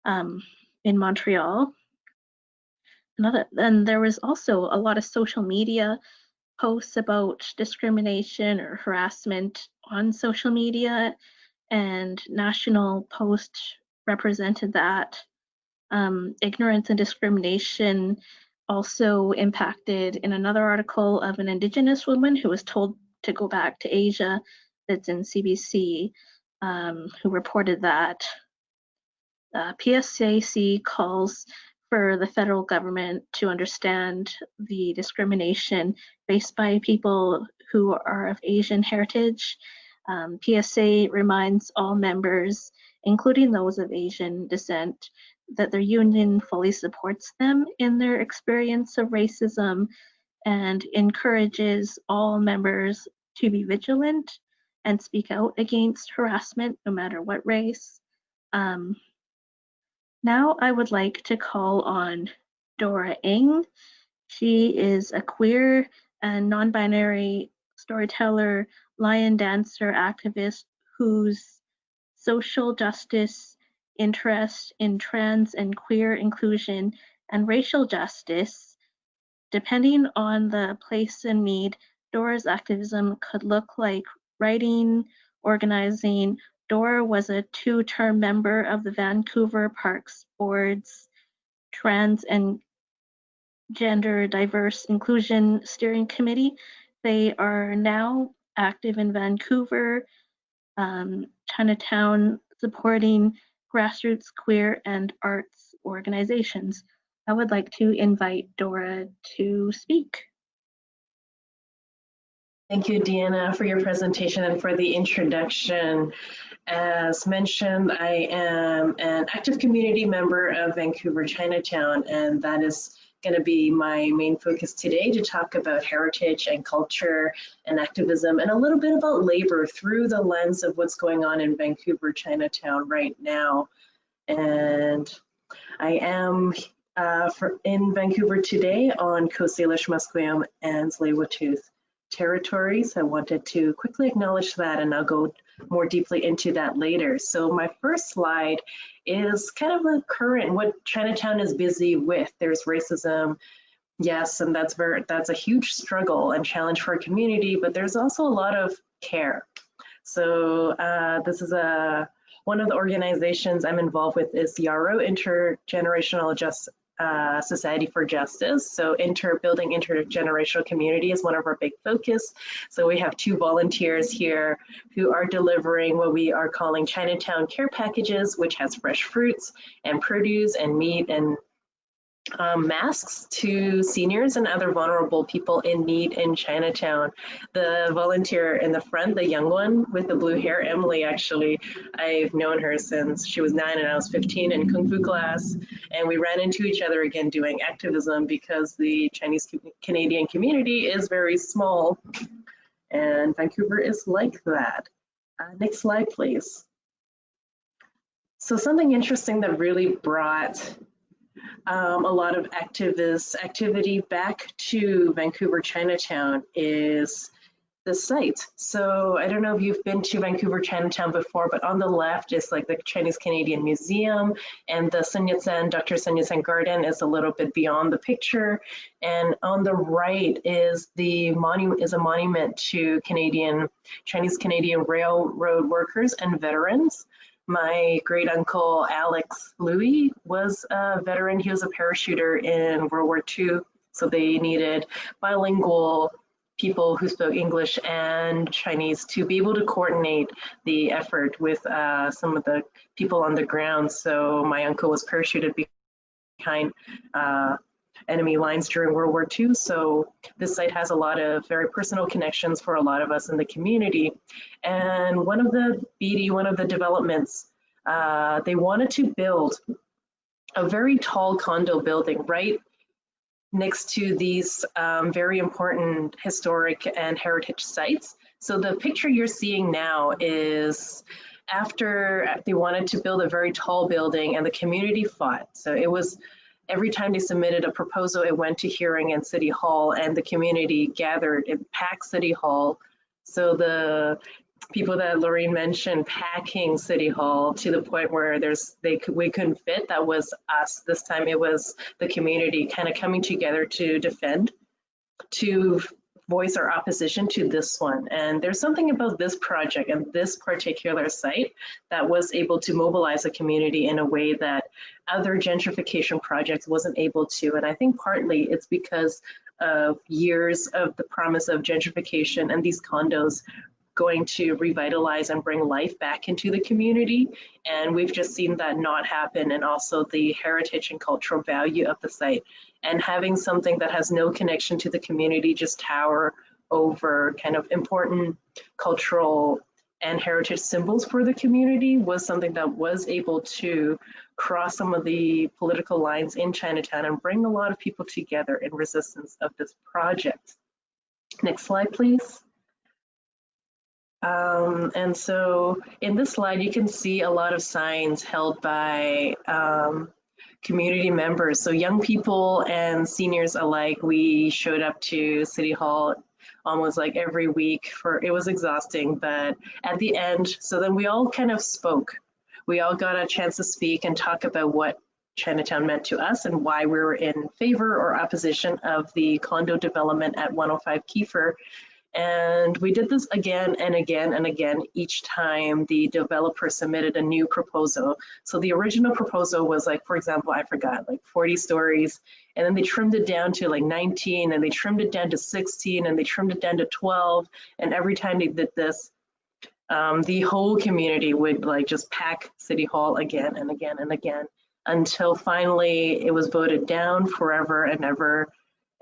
in Montreal. And there was also a lot of social media posts about discrimination or harassment on social media, and National Post represented that. Ignorance and discrimination also impacted in another article of an Indigenous woman who was told to go back to Asia, that's in CBC, who reported that PSAC calls for the federal government to understand the discrimination faced by people who are of Asian heritage. PSA reminds all members, including those of Asian descent, that their union fully supports them in their experience of racism and encourages all members to be vigilant and speak out against harassment, no matter what race. Now I would like to call on Dora Ng. She is a queer and non-binary storyteller, lion dancer activist whose social justice interest in trans and queer inclusion and racial justice, depending on the place and need, Dora's activism could look like writing, organizing. Dora was a 2-term member of the Vancouver Parks Board's Trans and Gender Diverse Inclusion Steering Committee. They are now active in Vancouver, Chinatown, supporting grassroots queer and arts organizations. I would like to invite Dora to speak. Thank you, Deanna, for your presentation and for the introduction. As mentioned, I am an active community member of Vancouver Chinatown, and that is going to be my main focus today, to talk about heritage and culture and activism and a little bit about labor through the lens of what's going on in Vancouver Chinatown right now. And I am in Vancouver today on Coast Salish, Musqueam, and Tsleil-Waututh territories. I wanted to quickly acknowledge that, and I'll go more deeply into that later. So my first slide is kind of the current, what Chinatown is busy with. There's racism, yes, and that's a huge struggle and challenge for our community, but there's also a lot of care. So this is one of the organizations I'm involved with is Yarrow, Intergenerational Society for Justice. So building intergenerational community is one of our big focus. So we have 2 volunteers here who are delivering what we are calling Chinatown care packages, which has fresh fruits and produce and meat and masks to seniors and other vulnerable people in need in Chinatown. The volunteer in the front, the young one with the blue hair, Emily, actually, I've known her since she was 9 and I was 15 in Kung Fu class, and we ran into each other again doing activism because the Chinese Canadian community is very small, and Vancouver is like that. Next slide, please. So something interesting that really brought a lot of activity back to Vancouver Chinatown is the site. So I don't know if you've been to Vancouver Chinatown before, but on the left is like the Chinese Canadian Museum, and the Sun Yat-sen, Dr. Sun Yat-sen Garden is a little bit beyond the picture. And on the right is a monument to Chinese Canadian railroad workers and veterans. My great uncle Alex Louis was a veteran. He was a parachuter in World War II, so they needed bilingual people who spoke English and Chinese to be able to coordinate the effort with some of the people on the ground. So my uncle was parachuted behind enemy lines during World War II. So this site has a lot of very personal connections for a lot of us in the community. And one of the developments, they wanted to build a very tall condo building right next to these very important historic and heritage sites. So the picture you're seeing now is after they wanted to build a very tall building and the community fought. So it was every time they submitted a proposal, it went to hearing in City Hall, and the community gathered in packed City Hall. So the people that Lorene mentioned packing City Hall to the point where we couldn't fit, that was us. This time it was the community kind of coming together to defend, to voice our opposition to this one. And there's something about this project and this particular site that was able to mobilize a community in a way that other gentrification projects wasn't able to. And I think partly it's because of years of the promise of gentrification and these condos going to revitalize and bring life back into the community. And we've just seen that not happen, and also the heritage and cultural value of the site. And having something that has no connection to the community just tower over kind of important cultural and heritage symbols for the community was something that was able to cross some of the political lines in Chinatown and bring a lot of people together in resistance of this project. Next slide, please. And so in this slide, you can see a lot of signs held by community members. So young people and seniors alike, we showed up to City Hall almost like every week it was exhausting, but at the end, so then we all kind of spoke. We all got a chance to speak and talk about what Chinatown meant to us and why we were in favor or opposition of the condo development at 105 Kiefer. And we did this again and again and again each time the developer submitted a new proposal. So the original proposal was like, for example, I forgot, like 40 stories, and then they trimmed it down to like 19, and they trimmed it down to 16, and they trimmed it down to 12. And every time they did this, the whole community would like just pack City Hall again and again and again until finally it was voted down forever and ever.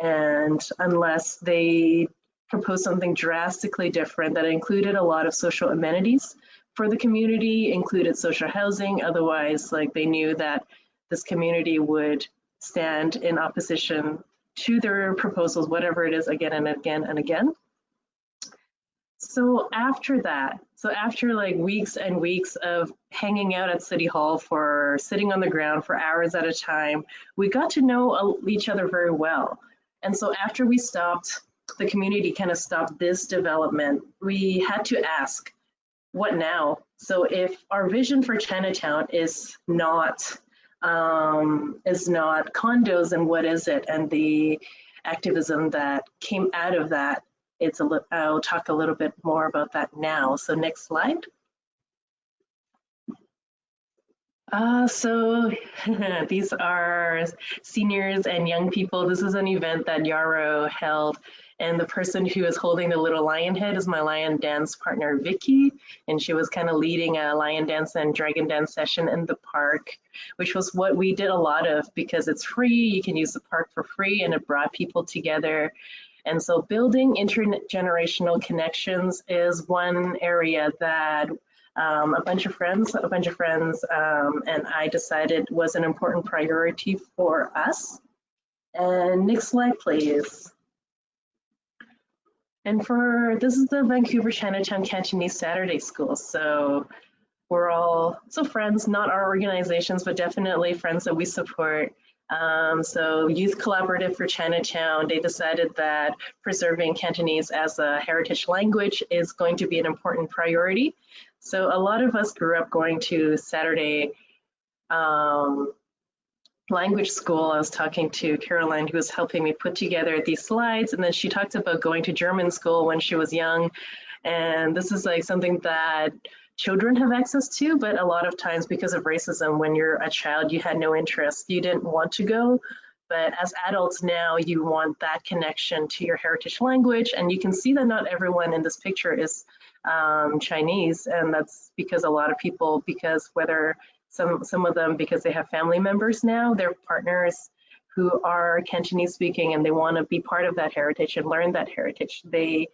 And unless they proposed something drastically different that included a lot of social amenities for the community, included social housing, otherwise like they knew that this community would stand in opposition to their proposals, whatever it is, again and again and again. So after that, after like weeks and weeks of hanging out at City Hall for sitting on the ground for hours at a time, we got to know each other very well. And so after we stopped, the community kind of stopped this development, we had to ask, what now? So if our vision for Chinatown is not condos, then what is it? And the activism that came out of that, I'll talk a little bit more about that now. So next slide. So these are seniors and young people. This is an event that Yarrow held, and the person who is holding the little lion head is my lion dance partner, Vicky, and she was kind of leading a lion dance and dragon dance session in the park, which was what we did a lot of because it's free, you can use the park for free, and it brought people together. And so building intergenerational connections is one area that a bunch of friends and I decided was an important priority for us. And next slide, please. And this is the Vancouver Chinatown Cantonese Saturday School. So we're all friends, not our organizations, but definitely friends that we support. So Youth Collaborative for Chinatown, they decided that preserving Cantonese as a heritage language is going to be an important priority. So a lot of us grew up going to Saturday language school. I was talking to Caroline, who was helping me put together these slides, and then she talked about going to German school when she was young. And this is like something that children have access to, but a lot of times because of racism, when you're a child, you had no interest, you didn't want to go. But as adults now, you want that connection to your heritage language. And you can see that not everyone in this picture is Chinese, and that's because a lot of people, because whether some of them because they have family members now, their partners who are Cantonese speaking and they want to be part of that heritage and learn that heritage, they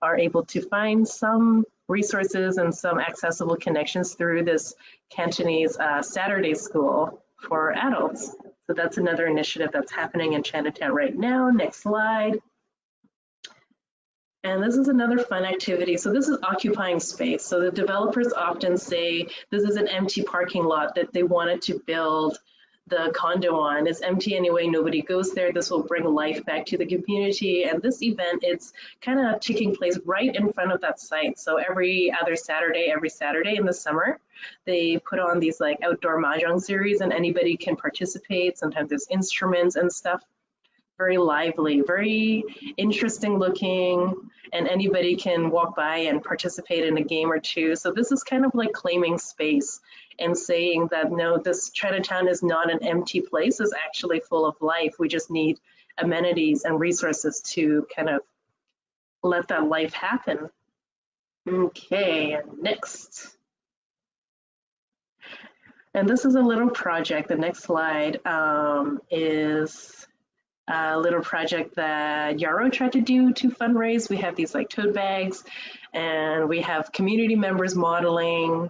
are able to find some resources and some accessible connections through this Cantonese Saturday school for adults. So that's another initiative that's happening in Chinatown right now. Next slide. And this is another fun activity. So this is occupying space. So the developers often say this is an empty parking lot that they wanted to build the condo on. It's empty anyway, nobody goes there. This will bring life back to the community. And this event, it's kind of taking place right in front of that site. So every Saturday in the summer, they put on these like outdoor mahjong series and anybody can participate. Sometimes there's instruments and stuff. very lively, very interesting looking, and anybody can walk by and participate in a game or two. So this is kind of like claiming space and saying that no, this Chinatown is not an empty place, it's actually full of life. We just need amenities and resources to kind of let that life happen. Okay, next. And this is a little project. The next slide is a little project that Yarrow tried to do to fundraise. We have these like tote bags, and we have community members modeling,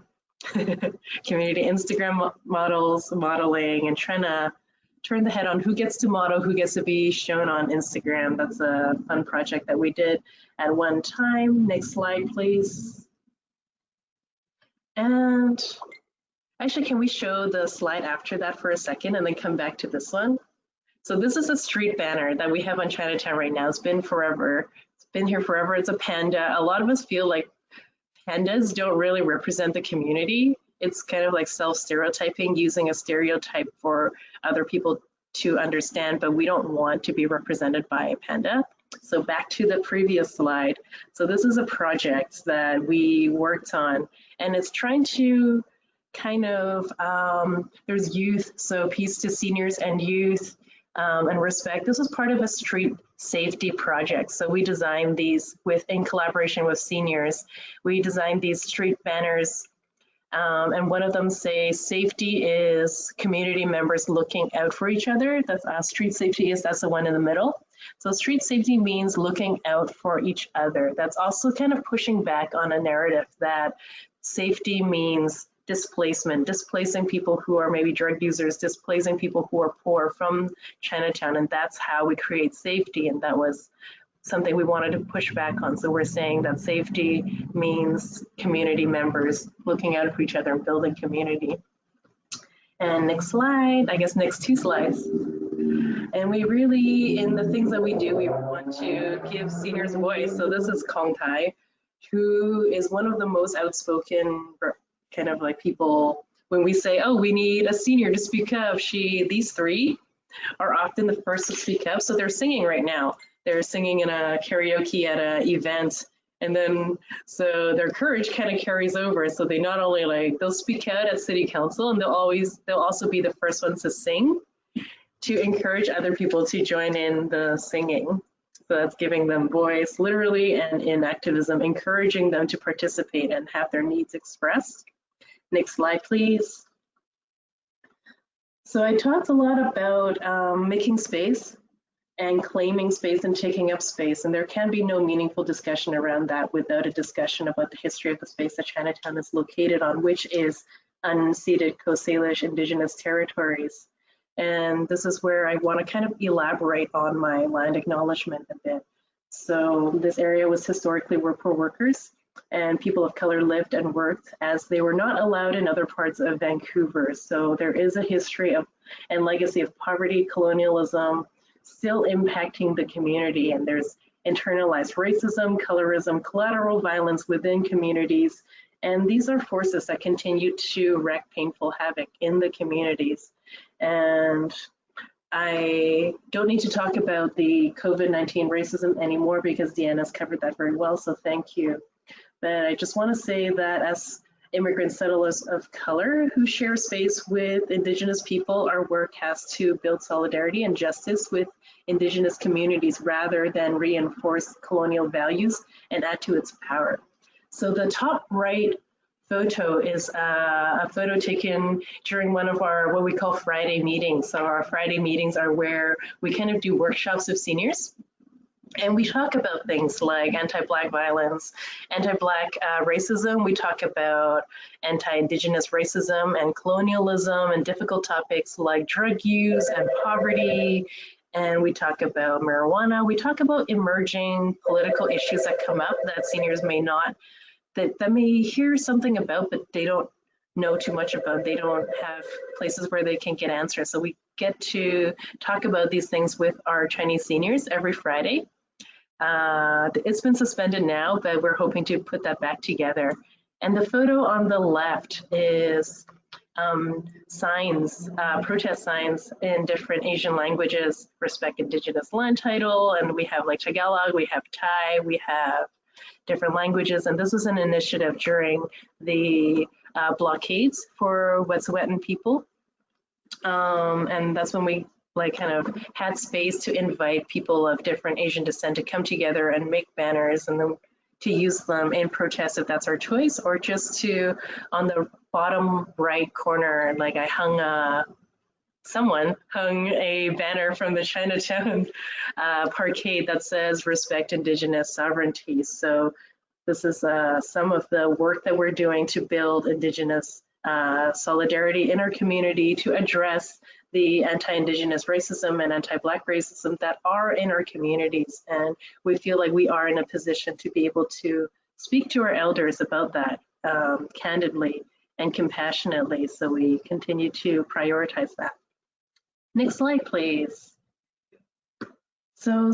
community Instagram models modeling, and trying to turn the head on who gets to model, who gets to be shown on Instagram. That's a fun project that we did at one time. Next slide, please. And actually, can we show the slide after that for a second and then come back to this one? So this is a street banner that we have on Chinatown right now. It's been forever. It's been here forever. It's a panda. A lot of us feel like pandas don't really represent the community. It's kind of like self-stereotyping, using a stereotype for other people to understand, but we don't want to be represented by a panda. So back to the previous slide. So this is a project that we worked on, and it's trying to kind of, there's youth, so peace to seniors and youth, and respect. This was part of a street safety project. So we designed these in collaboration with seniors. We designed these street banners, and one of them say safety is community members looking out for each other. That's street safety that's the one in the middle. So street safety means looking out for each other. That's also kind of pushing back on a narrative that safety means displacement, displacing people who are maybe drug users, displacing people who are poor from Chinatown, and that's how we create safety, and that was something we wanted to push back on. So we're saying that safety means community members looking out for each other and building community. And next slide, I guess next two slides. And we really, in the things that we do, we want to give seniors a voice. So this is Kong Tai, who is one of the most outspoken kind of like people. When we say, oh, we need a senior to speak up, these three are often the first to speak up. So they're singing right now. They're singing in a karaoke at an event, and then so their courage kind of carries over. So they not only they'll speak out at city council, and they'll also be the first ones to sing to encourage other people to join in the singing. So that's giving them voice, literally, and in activism, encouraging them to participate and have their needs expressed. Next slide, please. So I talked a lot about making space and claiming space and taking up space, and there can be no meaningful discussion around that without a discussion about the history of the space that Chinatown is located on, which is unceded Coast Salish Indigenous territories. And this is where I want to kind of elaborate on my land acknowledgement a bit. So this area was historically where poor workers and people of color lived and worked, as they were not allowed in other parts of Vancouver. So there is a history of and legacy of poverty, colonialism, still impacting the community, and there's internalized racism, colorism, collateral violence within communities, and these are forces that continue to wreak painful havoc in the communities. And I don't need to talk about the COVID-19 racism anymore because Deanna's covered that very well, so thank you. But I just want to say that as immigrant settlers of color who share space with Indigenous people, our work has to build solidarity and justice with Indigenous communities rather than reinforce colonial values and add to its power. So the top right photo is a photo taken during one of our what we call Friday meetings. So our Friday meetings are where we kind of do workshops with seniors. And we talk about things like anti-Black violence, anti-Black racism. We talk about anti-Indigenous racism and colonialism and difficult topics like drug use and poverty. And we talk about marijuana. We talk about emerging political issues that come up that seniors may not, that may hear something about, but they don't know too much about. They don't have places where they can get answers. So we get to talk about these things with our Chinese seniors every Friday. It's been suspended now, but we're hoping to put that back together. And the photo on the left is signs, protest signs in different Asian languages, respect Indigenous land title, and we have like Tagalog, we have Thai, we have different languages, and this was an initiative during the blockades for Wet'suwet'en people, and that's when we like kind of had space to invite people of different Asian descent to come together and make banners and then to use them in protest if that's our choice, or just to, on the bottom right corner, like someone hung a banner from the Chinatown parkade that says respect Indigenous sovereignty. So this is some of the work that we're doing to build Indigenous solidarity in our community, to address the anti-Indigenous racism and anti-Black racism that are in our communities. And we feel like we are in a position to be able to speak to our elders about that candidly and compassionately. So we continue to prioritize that. Next slide, please. So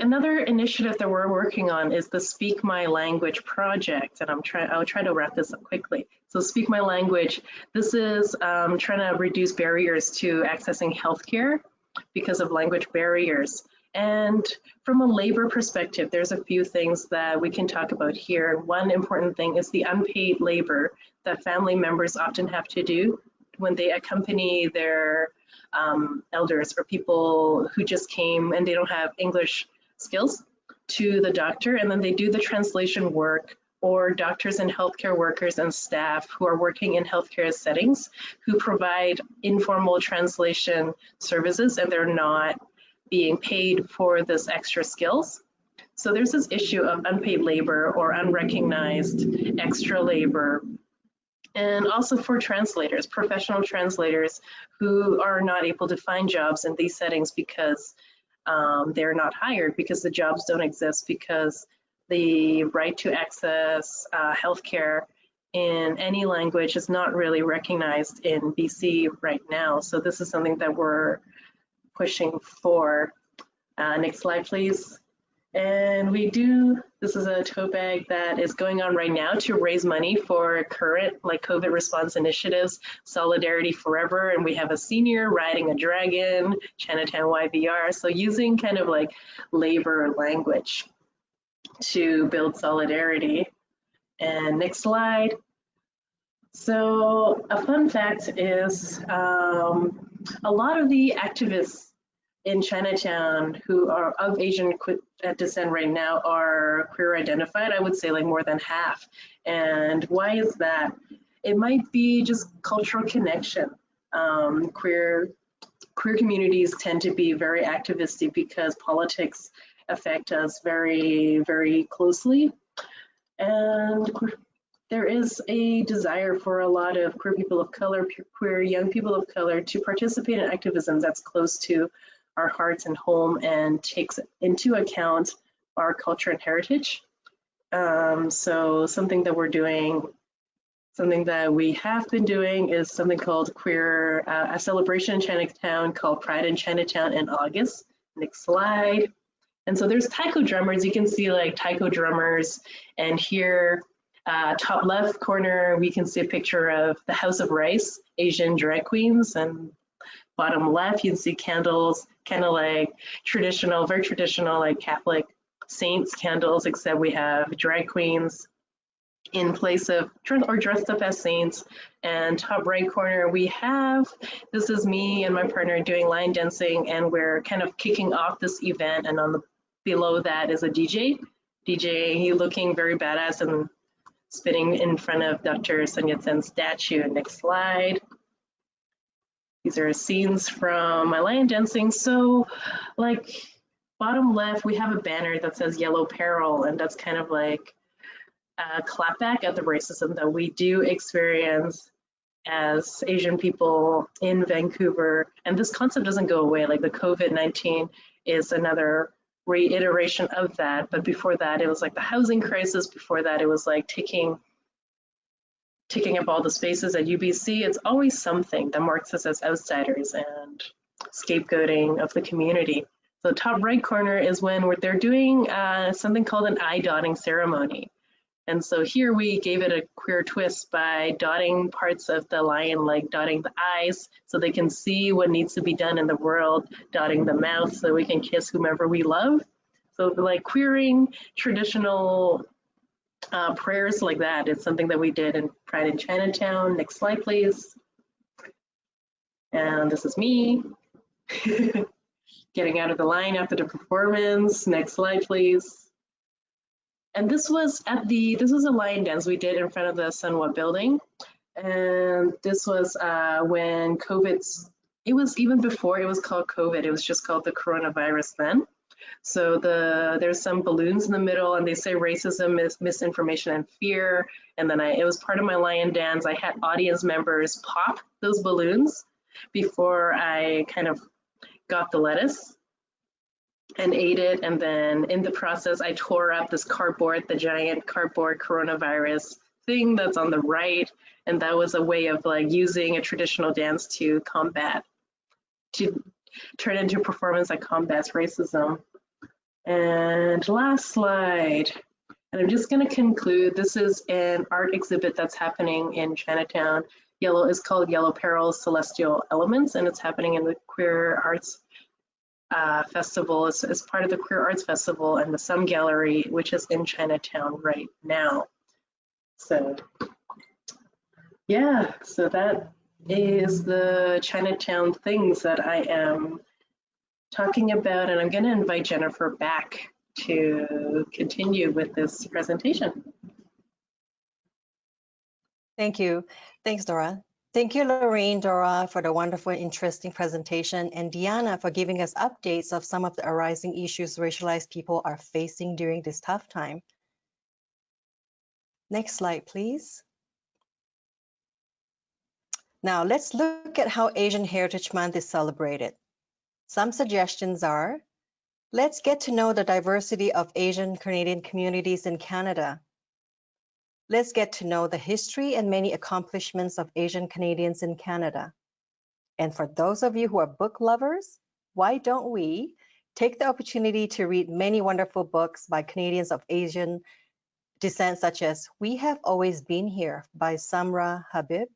another initiative that we're working on is the Speak My Language project, and I'll try to wrap this up quickly. So Speak My Language, this is trying to reduce barriers to accessing healthcare because of language barriers. And from a labor perspective, there's a few things that we can talk about here. One important thing is the unpaid labor that family members often have to do when they accompany their elders or people who just came and they don't have English skills to the doctor, and then they do the translation work, or doctors and healthcare workers and staff who are working in healthcare settings who provide informal translation services, and they're not being paid for this extra skills. So there's this issue of unpaid labor or unrecognized extra labor. And also for translators, professional translators who are not able to find jobs in these settings because they're not hired, because the jobs don't exist, because the right to access healthcare in any language is not really recognized in BC right now. So this is something that we're pushing for. Next slide, please. And this is a tote bag that is going on right now to raise money for current like COVID response initiatives, Solidarity Forever, and we have a senior riding a dragon, Chinatown YVR, so using kind of like labor language to build solidarity. And next slide. So a fun fact is a lot of the activists in Chinatown who are of Asian descent right now are queer identified. I would say like more than half. And why is that? It might be just cultural connection. Queer communities tend to be very activistic because politics affect us very, very closely. And there is a desire for a lot of queer people of color, queer young people of color to participate in activism that's close to our hearts and home and takes into account our culture and heritage. So something that we're doing, something that we have been doing is something called a celebration in Chinatown called Pride in Chinatown in August. Next slide. And so there's taiko drummers. You can see like taiko drummers, and here top left corner we can see a picture of the House of Rice, Asian drag queens, and bottom left you can see candles, kind of like traditional, very traditional like Catholic saints candles, except we have drag queens in place of or dressed up as saints. And top right corner we have, this is me and my partner doing line dancing, and we're kind of kicking off this event, and on the below that is a DJ, he looking very badass and spinning in front of Dr. Sun Yat-sen's statue. Next slide. These are scenes from my line dancing. So like bottom left, we have a banner that says Yellow Peril, and that's kind of like a clapback at the racism that we do experience as Asian people in Vancouver. And this concept doesn't go away. Like the COVID-19 is another reiteration of that. But before that, it was like the housing crisis. Before that, it was like taking up all the spaces at UBC. It's always something that marks us as outsiders and scapegoating of the community. So top right corner is when they're doing something called an eye dotting ceremony. And so here we gave it a queer twist by dotting parts of the lion, like dotting the eyes so they can see what needs to be done in the world, dotting the mouth so we can kiss whomever we love. So like queering traditional prayers like that. It's something that we did in Pride in Chinatown. Next slide, please. And this is me getting out of the line after the performance. Next slide, please. And this was a lion dance we did in front of the Sunwa building. And this was when it was even before it was called COVID, it was just called the coronavirus then. So there's some balloons in the middle and they say racism is misinformation and fear. And then it was part of my lion dance. I had audience members pop those balloons before I kind of got the lettuce and ate it. And then in the process, I tore up this cardboard, the giant cardboard coronavirus thing that's on the right. And that was a way of like using a traditional dance to turn into a performance that combats racism. And last slide. And I'm just going to conclude. This is an art exhibit that's happening in Chinatown. Yellow is called Yellow Perils Celestial Elements, and it's happening in the Queer Arts Festival. It's part of the Queer Arts Festival and the Sum Gallery, which is in Chinatown right now. So yeah, so that is the Chinatown things that I am talking about, and I'm going to invite Jennifer back to continue with this presentation. Thank you. Thanks, Dora. Thank you, Lorene, Dora, for the wonderful and interesting presentation, and Diana for giving us updates of some of the arising issues racialized people are facing during this tough time. Next slide, please. Now, let's look at how Asian Heritage Month is celebrated. Some suggestions are, let's get to know the diversity of Asian Canadian communities in Canada. Let's get to know the history and many accomplishments of Asian Canadians in Canada. And for those of you who are book lovers, why don't we take the opportunity to read many wonderful books by Canadians of Asian descent, such as We Have Always Been Here by Samra Habib,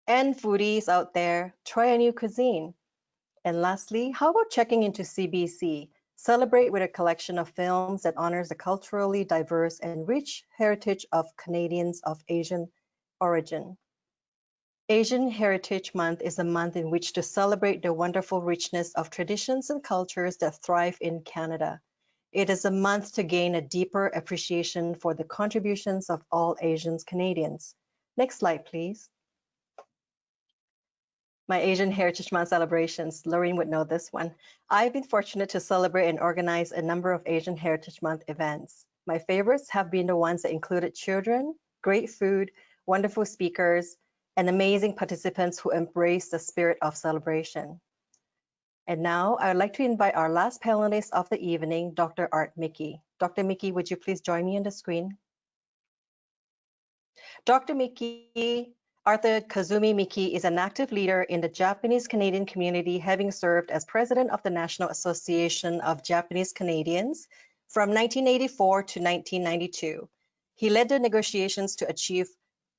and foodies out there, try a new cuisine. And lastly, how about checking into CBC? Celebrate with a collection of films that honors the culturally diverse and rich heritage of Canadians of Asian origin. Asian Heritage Month is a month in which to celebrate the wonderful richness of traditions and cultures that thrive in Canada. It is a month to gain a deeper appreciation for the contributions of all Asian Canadians. Next slide, please. My Asian Heritage Month celebrations. Lorene would know this one. I've been fortunate to celebrate and organize a number of Asian Heritage Month events. My favorites have been the ones that included children, great food, wonderful speakers, and amazing participants who embrace the spirit of celebration. And now I would like to invite our last panelist of the evening, Dr. Art Miki. Dr. Miki, would you please join me on the screen? Dr. Miki, Arthur Kazumi Miki, is an active leader in the Japanese Canadian community, having served as president of the National Association of Japanese Canadians from 1984 to 1992. He led the negotiations to achieve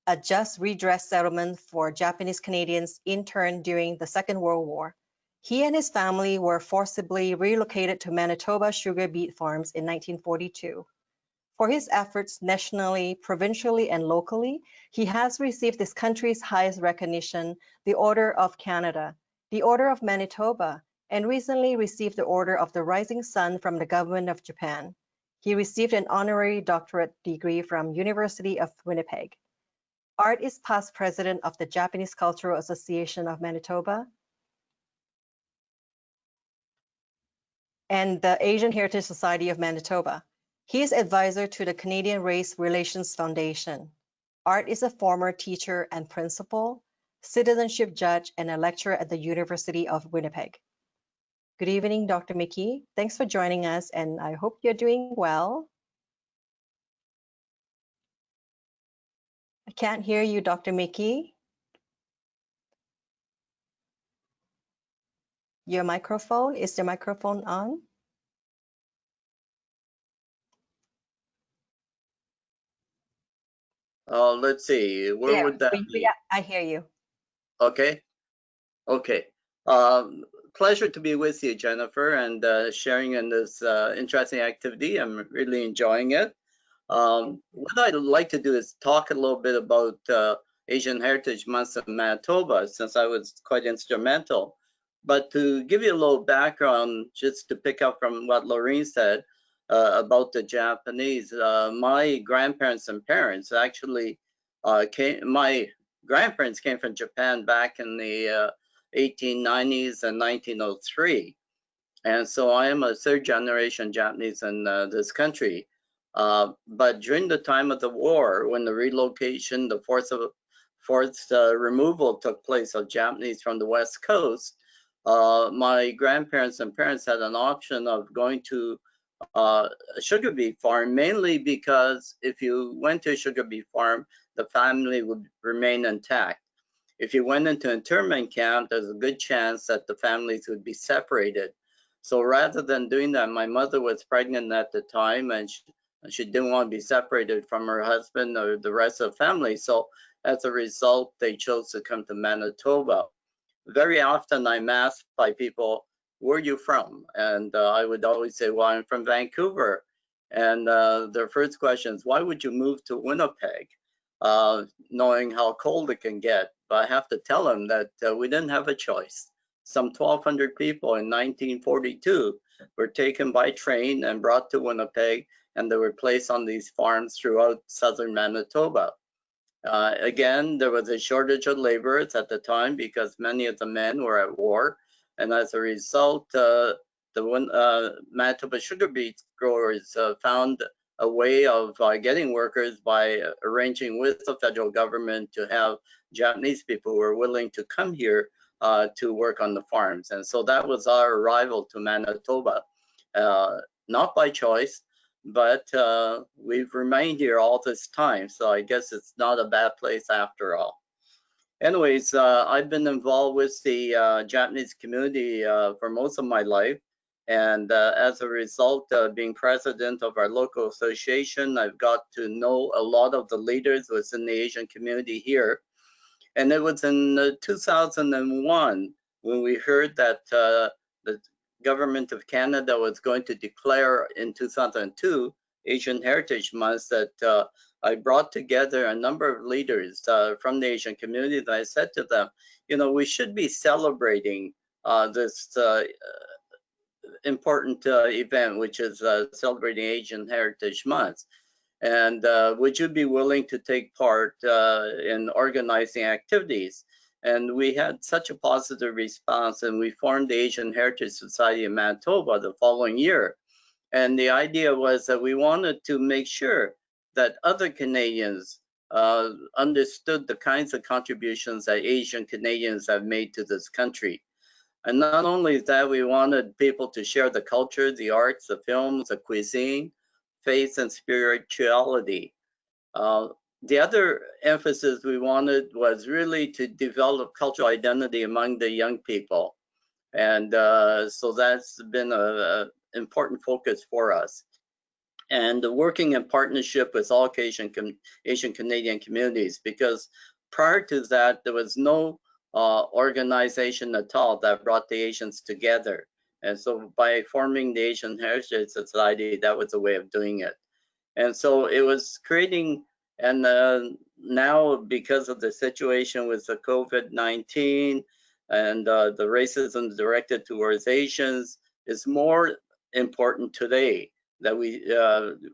a just redress settlement for Japanese Canadians interned during the Second World War. He and his family were forcibly relocated to Manitoba sugar beet farms in 1942. For his efforts nationally, provincially, and locally, he has received this country's highest recognition, the Order of Canada, the Order of Manitoba, and recently received the Order of the Rising Sun from the Government of Japan. He received an honorary doctorate degree from University of Winnipeg. Art is past president of the Japanese Cultural Association of Manitoba and the Asian Heritage Society of Manitoba. He is advisor to the Canadian Race Relations Foundation. Art is a former teacher and principal, citizenship judge, and a lecturer at the University of Winnipeg. Good evening, Dr. Miki. Thanks for joining us, and I hope you're doing well. I can't hear you, Dr. Miki. Your microphone, is the microphone on? Let's see, where would that be? I hear you. Okay. Okay. Pleasure to be with you, Jennifer, and sharing in this interesting activity. I'm really enjoying it. What I'd like to do is talk a little bit about Asian Heritage Month in Manitoba, since I was quite instrumental. But to give you a little background, just to pick up from what Lorene said about the Japanese, my grandparents and parents actually my grandparents came from Japan back in the 1890s and 1903. And so I am a third generation Japanese in this country. But during the time of the war, when the relocation, the forced removal took place of Japanese from the West Coast, my grandparents and parents had an option of going to a sugar beet farm, mainly because if you went to a sugar beet farm, the family would remain intact. If you went into internment camp, there's a good chance that the families would be separated. So rather than doing that, my mother was pregnant at the time, and she didn't want to be separated from her husband or the rest of the family. So as a result, they chose to come to Manitoba. Very often I'm asked by people, where are you from? And I would always say, well, I'm from Vancouver. And their first question is, why would you move to Winnipeg, knowing how cold it can get? But I have to tell them that we didn't have a choice. Some 1,200 people in 1942 were taken by train and brought to Winnipeg, and they were placed on these farms throughout southern Manitoba. Again, there was a shortage of laborers at the time because many of the men were at war, and as a result, the Manitoba sugar beet growers found a way of getting workers by arranging with the federal government to have Japanese people who were willing to come here to work on the farms. And so that was our arrival to Manitoba, not by choice, but we've remained here all this time, so I guess it's not a bad place after all. Anyways, I've been involved with the Japanese community for most of my life, and as a result of being president of our local association, I've got to know a lot of the leaders within the Asian community here. And it was in 2001 when we heard that the Government of Canada was going to declare in 2002 Asian Heritage Month that I brought together a number of leaders from the Asian community. That I said to them, you know, we should be celebrating this important event, which is celebrating Asian Heritage Month. And would you be willing to take part in organizing activities? And we had such a positive response, and we formed the Asian Heritage Society in Manitoba the following year. And the idea was that we wanted to make sure that other Canadians understood the kinds of contributions that Asian Canadians have made to this country. And not only that, we wanted people to share the culture, the arts, the films, the cuisine, faith, and spirituality. The other emphasis we wanted was really to develop cultural identity among the young people. And so that's been an important focus for us. And working in partnership with all Asian Canadian communities, because prior to that, there was no organization at all that brought the Asians together. And so by forming the Asian Heritage Society, that was a way of doing it. And so it was creating, and now because of the situation with the COVID-19 and the racism directed towards Asians, it's more important today that we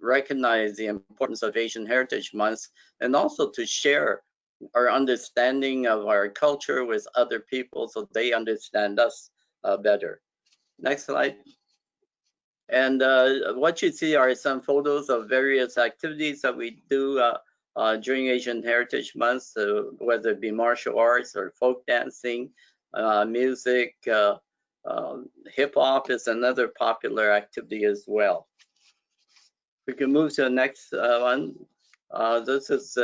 recognize the importance of Asian Heritage Month, and also to share our understanding of our culture with other people so they understand us better. Next slide. And what you see are some photos of various activities that we do during Asian Heritage Month, whether it be martial arts or folk dancing, music, hip hop is another popular activity as well. We can move to the next one. This is,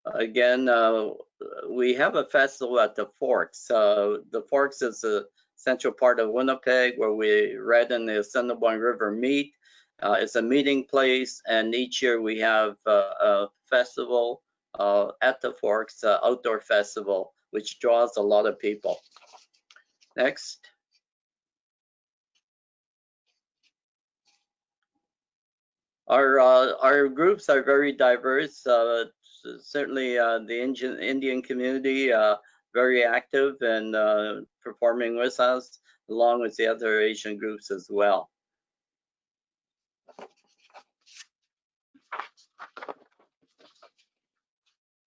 again, we have a festival at the Forks. The Forks is a central part of Winnipeg where we Red and the Assiniboine River meet. It's a meeting place, and each year we have a festival at the Forks Outdoor Festival, which draws a lot of people. Next. Our groups are very diverse. Certainly, the Indian community very active and performing with us, along with the other Asian groups as well.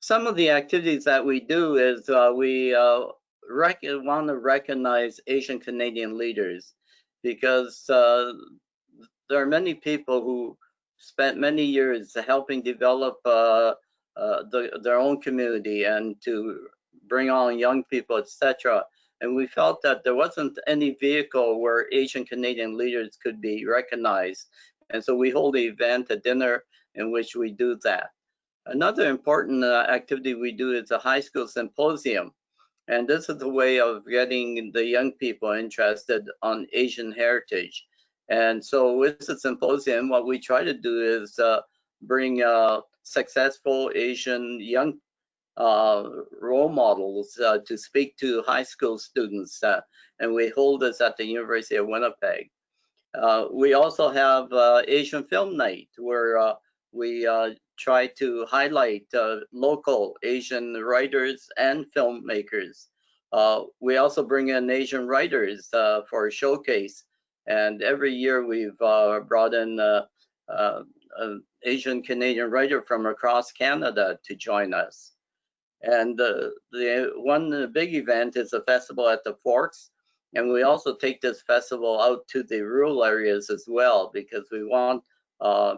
Some of the activities that we do is we want to recognize Asian Canadian leaders, because there are many people who spent many years helping develop their own community and to bring on young people, etc. And we felt that there wasn't any vehicle where Asian Canadian leaders could be recognized. And so we hold an event, a dinner, in which we do that. Another important activity we do is a high school symposium. And this is a way of getting the young people interested on Asian heritage. And so with the symposium, what we try to do is bring successful Asian young role models to speak to high school students. And we hold this at the University of Winnipeg. We also have Asian Film Night, where we try to highlight local Asian writers and filmmakers. We also bring in Asian writers for a showcase. And every year we've brought in an Asian Canadian writer from across Canada to join us. And the one big event is a festival at the Forks. And we also take this festival out to the rural areas as well, because we want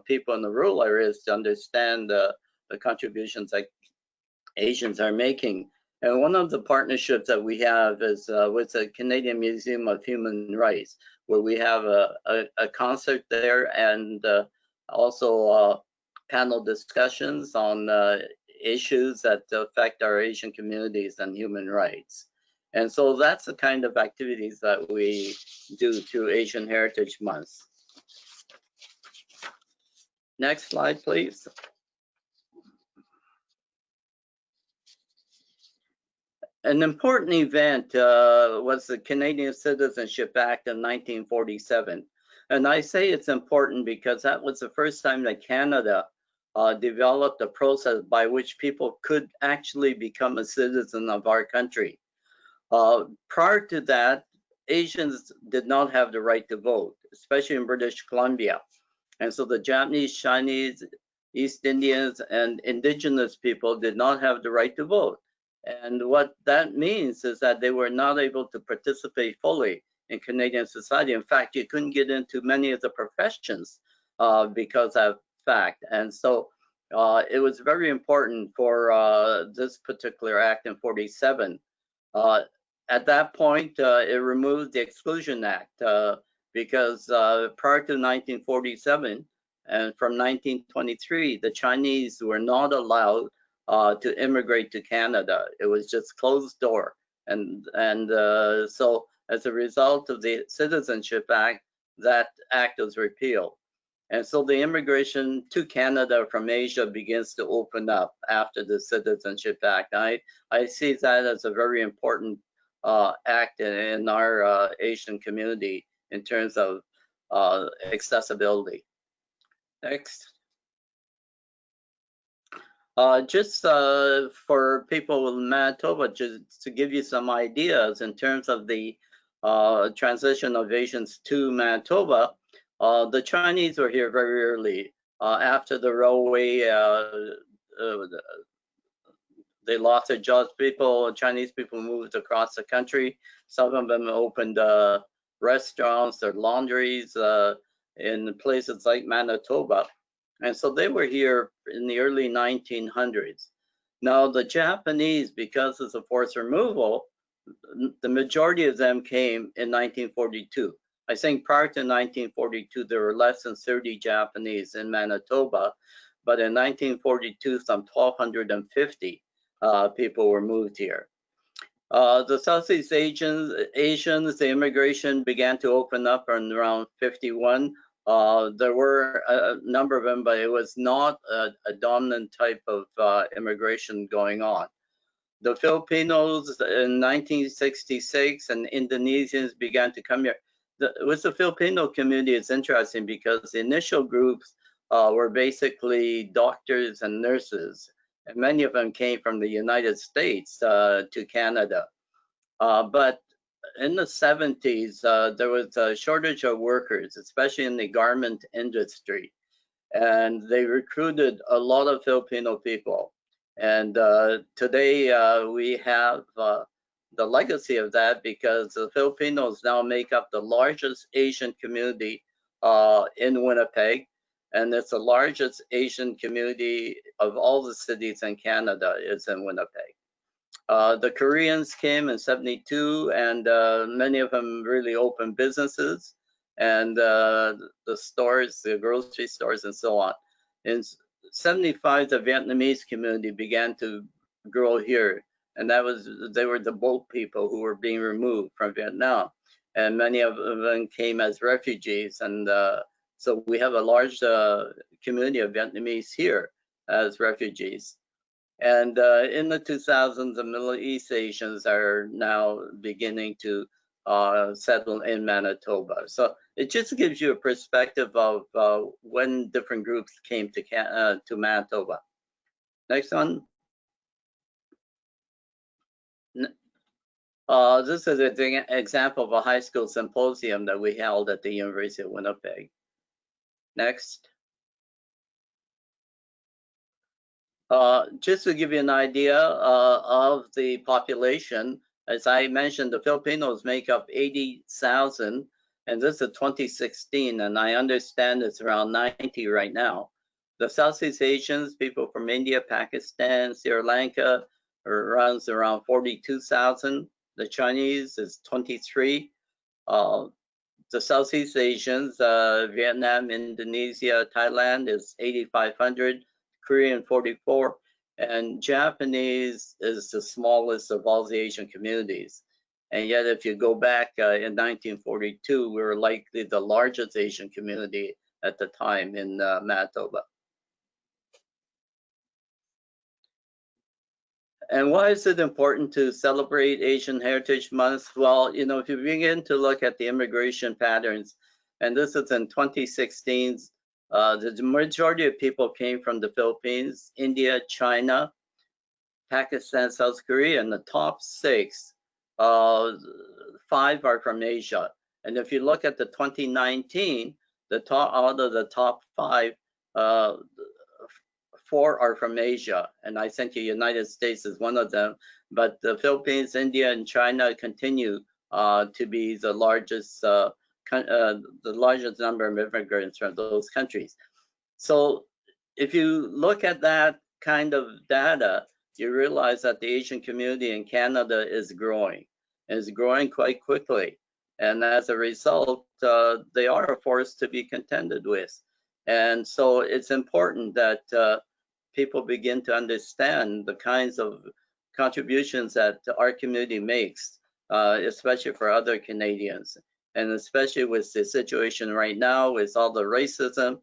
people in the rural areas to understand the contributions that Asians are making. And one of the partnerships that we have is with the Canadian Museum of Human Rights, where we have a concert there and also panel discussions on issues that affect our Asian communities and human rights. And so that's the kind of activities that we do through Asian Heritage Month. Next slide, please. An important event was the Canadian Citizenship Act of 1947. And I say it's important because that was the first time that Canada developed a process by which people could actually become a citizen of our country. Prior to that, Asians did not have the right to vote, especially in British Columbia. And so the Japanese, Chinese, East Indians, and indigenous people did not have the right to vote. And what that means is that they were not able to participate fully in Canadian society. In fact, you couldn't get into many of the professions because of fact. And so it was very important for this particular act in 47. At that point, it removed the Exclusion Act because prior to 1947 and from 1923, the Chinese were not allowed to immigrate to Canada. It was just closed door. And so as a result of the Citizenship Act, that act was repealed. And so the immigration to Canada from Asia begins to open up after the Citizenship Act. I see that as a very important act in our Asian community in terms of accessibility. Next. Just for people in Manitoba, just to give you some ideas in terms of the transition of Asians to Manitoba, the Chinese were here very early. After the railway, they lost their jobs. Chinese people moved across the country. Some of them opened restaurants or laundries in places like Manitoba. And so they were here in the early 1900s. Now the Japanese, because of the forced removal, the majority of them came in 1942. I think prior to 1942, there were less than 30 Japanese in Manitoba, but in 1942, some 1,250 people were moved here. The Southeast Asians, the immigration began to open up around 51. There were a number of them, but it was not a dominant type of immigration going on. The Filipinos in 1966 and Indonesians began to come here. With the Filipino community, it's interesting because the initial groups were basically doctors and nurses, and many of them came from the United States to Canada. But in the 70s, there was a shortage of workers, especially in the garment industry, and they recruited a lot of Filipino people. And today we have the legacy of that because the Filipinos now make up the largest Asian community in Winnipeg, and it's the largest Asian community of all the cities in Canada is in Winnipeg. The Koreans came in '72, and many of them really opened businesses, and the stores, the grocery stores, and so on. In '75, the Vietnamese community began to grow here, and they were the boat people who were being removed from Vietnam, and many of them came as refugees, and so we have a large community of Vietnamese here as refugees. And in the 2000s, the Middle East Asians are now beginning to settle in Manitoba. So it just gives you a perspective of when different groups came to Manitoba. Next one. This is an example of a high school symposium that we held at the University of Winnipeg. Next. Just to give you an idea of the population, as I mentioned, the Filipinos make up 80,000, and this is 2016, and I understand it's around 90 right now. The Southeast Asians, people from India, Pakistan, Sri Lanka, runs around 42,000. The Chinese is 23. The Southeast Asians, Vietnam, Indonesia, Thailand is 8,500. Korean 44, and Japanese is the smallest of all the Asian communities. And yet, if you go back in 1942, we were likely the largest Asian community at the time in Manitoba. And why is it important to celebrate Asian Heritage Month? Well, you know, if you begin to look at the immigration patterns, and this is in 2016, the majority of people came from the Philippines, India, China, Pakistan, South Korea, and the top 6, 5 are from Asia. And if you look at the 2019, out of the top 5, 4 are from Asia, and I think the United States is one of them. But the Philippines, India, and China continue to be the largest number of immigrants from those countries. So if you look at that kind of data, you realize that the Asian community in Canada is growing quite quickly. And as a result, they are a force to be contended with. And so it's important that people begin to understand the kinds of contributions that our community makes, especially for other Canadians. And especially with the situation right now, with all the racism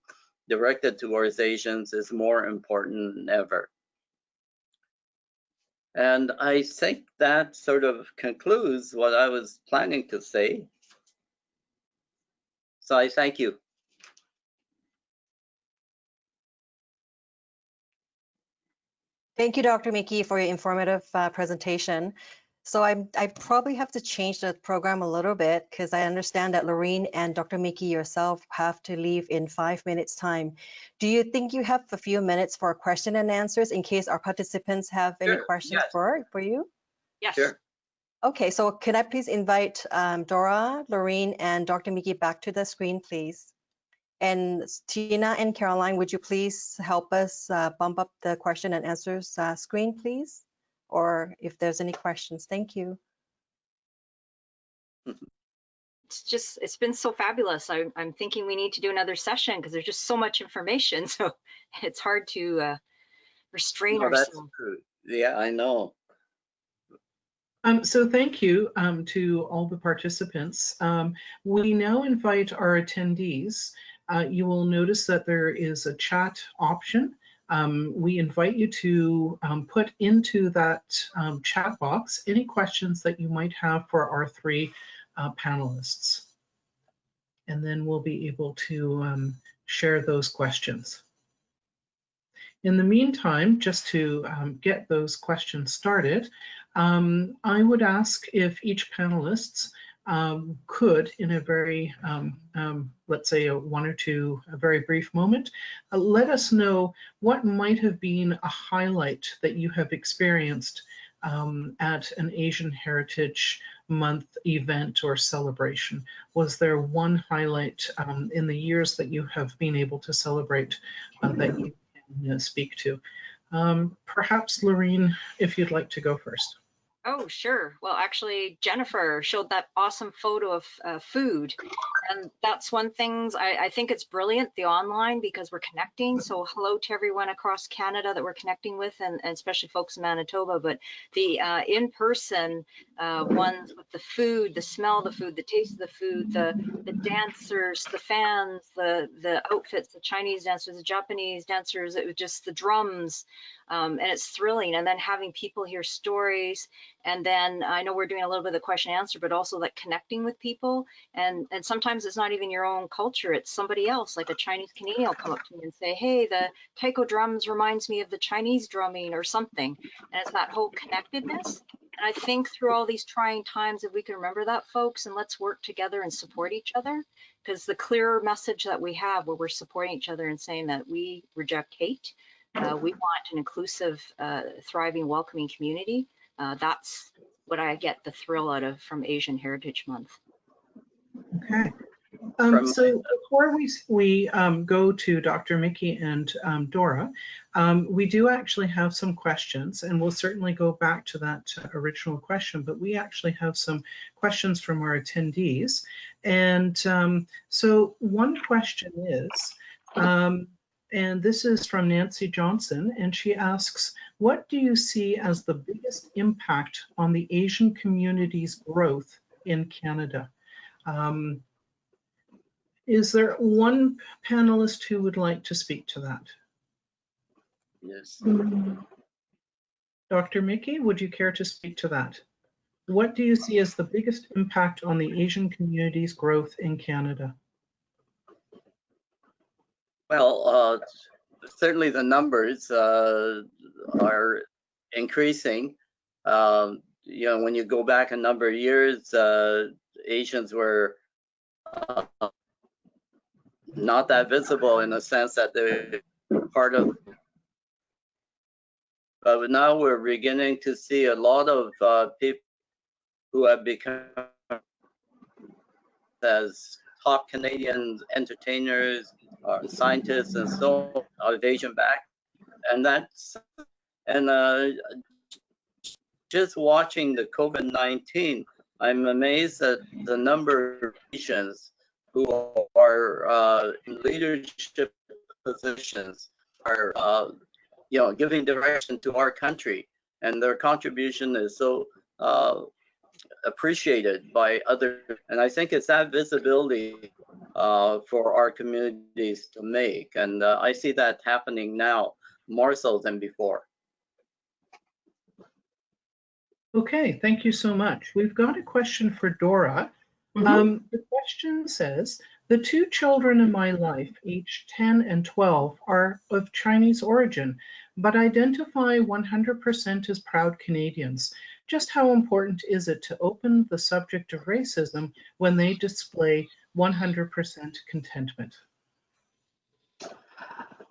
directed towards Asians, is more important than ever. And I think that sort of concludes what I was planning to say. So I thank you. Thank you, Dr. Miki, for your informative presentation. So I probably have to change the program a little bit because I understand that Lorene and Dr. Miki yourself have to leave in 5 minutes time. Do you think you have a few minutes for question and answers in case our participants have any questions for you? Yes. Sure. Okay, so can I please invite Dora, Lorene, and Dr. Miki back to the screen, please? And Tina and Caroline, would you please help us bump up the question and answers screen, please? Or if there's any questions, thank you. It's been so fabulous. I'm thinking we need to do another session because there's just so much information. So it's hard to restrain ourselves. That's true. Yeah, I know. So thank you to all the participants. We now invite our attendees you will notice that there is a chat option. We invite you to put into that chat box any questions that you might have for our three panelists. And then we'll be able to share those questions. In the meantime, just to get those questions started, I would ask if each panelist could, in a very, let's say, one or two, a very brief moment, let us know what might have been a highlight that you have experienced at an Asian Heritage Month event or celebration. Was there one highlight in the years that you have been able to celebrate that you can speak to? Perhaps, Lorene, if you'd like to go first. Oh, sure. Well, actually, Jennifer showed that awesome photo of food. And that's one thing, I think it's brilliant, the online, because we're connecting. So hello to everyone across Canada that we're connecting with, and especially folks in Manitoba. But the in-person ones with the food, the smell of the food, the taste of the food, the dancers, the fans, the outfits, the Chinese dancers, the Japanese dancers, it was just the drums. And it's thrilling. And then having people hear stories. And then I know we're doing a little bit of the question and answer, but also like connecting with people. And sometimes it's not even your own culture. It's somebody else, like a Chinese Canadian will come up to me and say, hey, the taiko drums reminds me of the Chinese drumming or something. And it's that whole connectedness. And I think through all these trying times, if we can remember that, folks, and let's work together and support each other, because the clearer message that we have where we're supporting each other and saying that we reject hate, we want an inclusive, thriving, welcoming community. That's what I get the thrill out of from Asian Heritage Month. Okay. So before we go to Dr. Miki and Dora, we do actually have some questions, and we'll certainly go back to that original question, but we actually have some questions from our attendees. And so one question is, and this is from Nancy Johnson, and she asks, what do you see as the biggest impact on the Asian community's growth in Canada? Is there one panelist who would like to speak to that? Yes. Dr. Miki, would you care to speak to that? What do you see as the biggest impact on the Asian community's growth in Canada? Well, certainly the numbers are increasing. You know, when you go back a number of years, Asians were not that visible in the sense that they were part of. But now we're beginning to see a lot of people who have become as top Canadian entertainers, scientists, and so on, of Asian back, and just watching the COVID-19, I'm amazed at the number of Asians who are in leadership positions are you know, giving direction to our country, and their contribution is so appreciated by others. And I think it's that visibility for our communities to make, and I see that happening now more so than before. Okay, thank you so much. We've got a question for Dora. The question says, the two children in my life, aged 10 and 12, are of Chinese origin, but identify 100% as proud Canadians. Just how important is it to open the subject of racism when they display 100% contentment?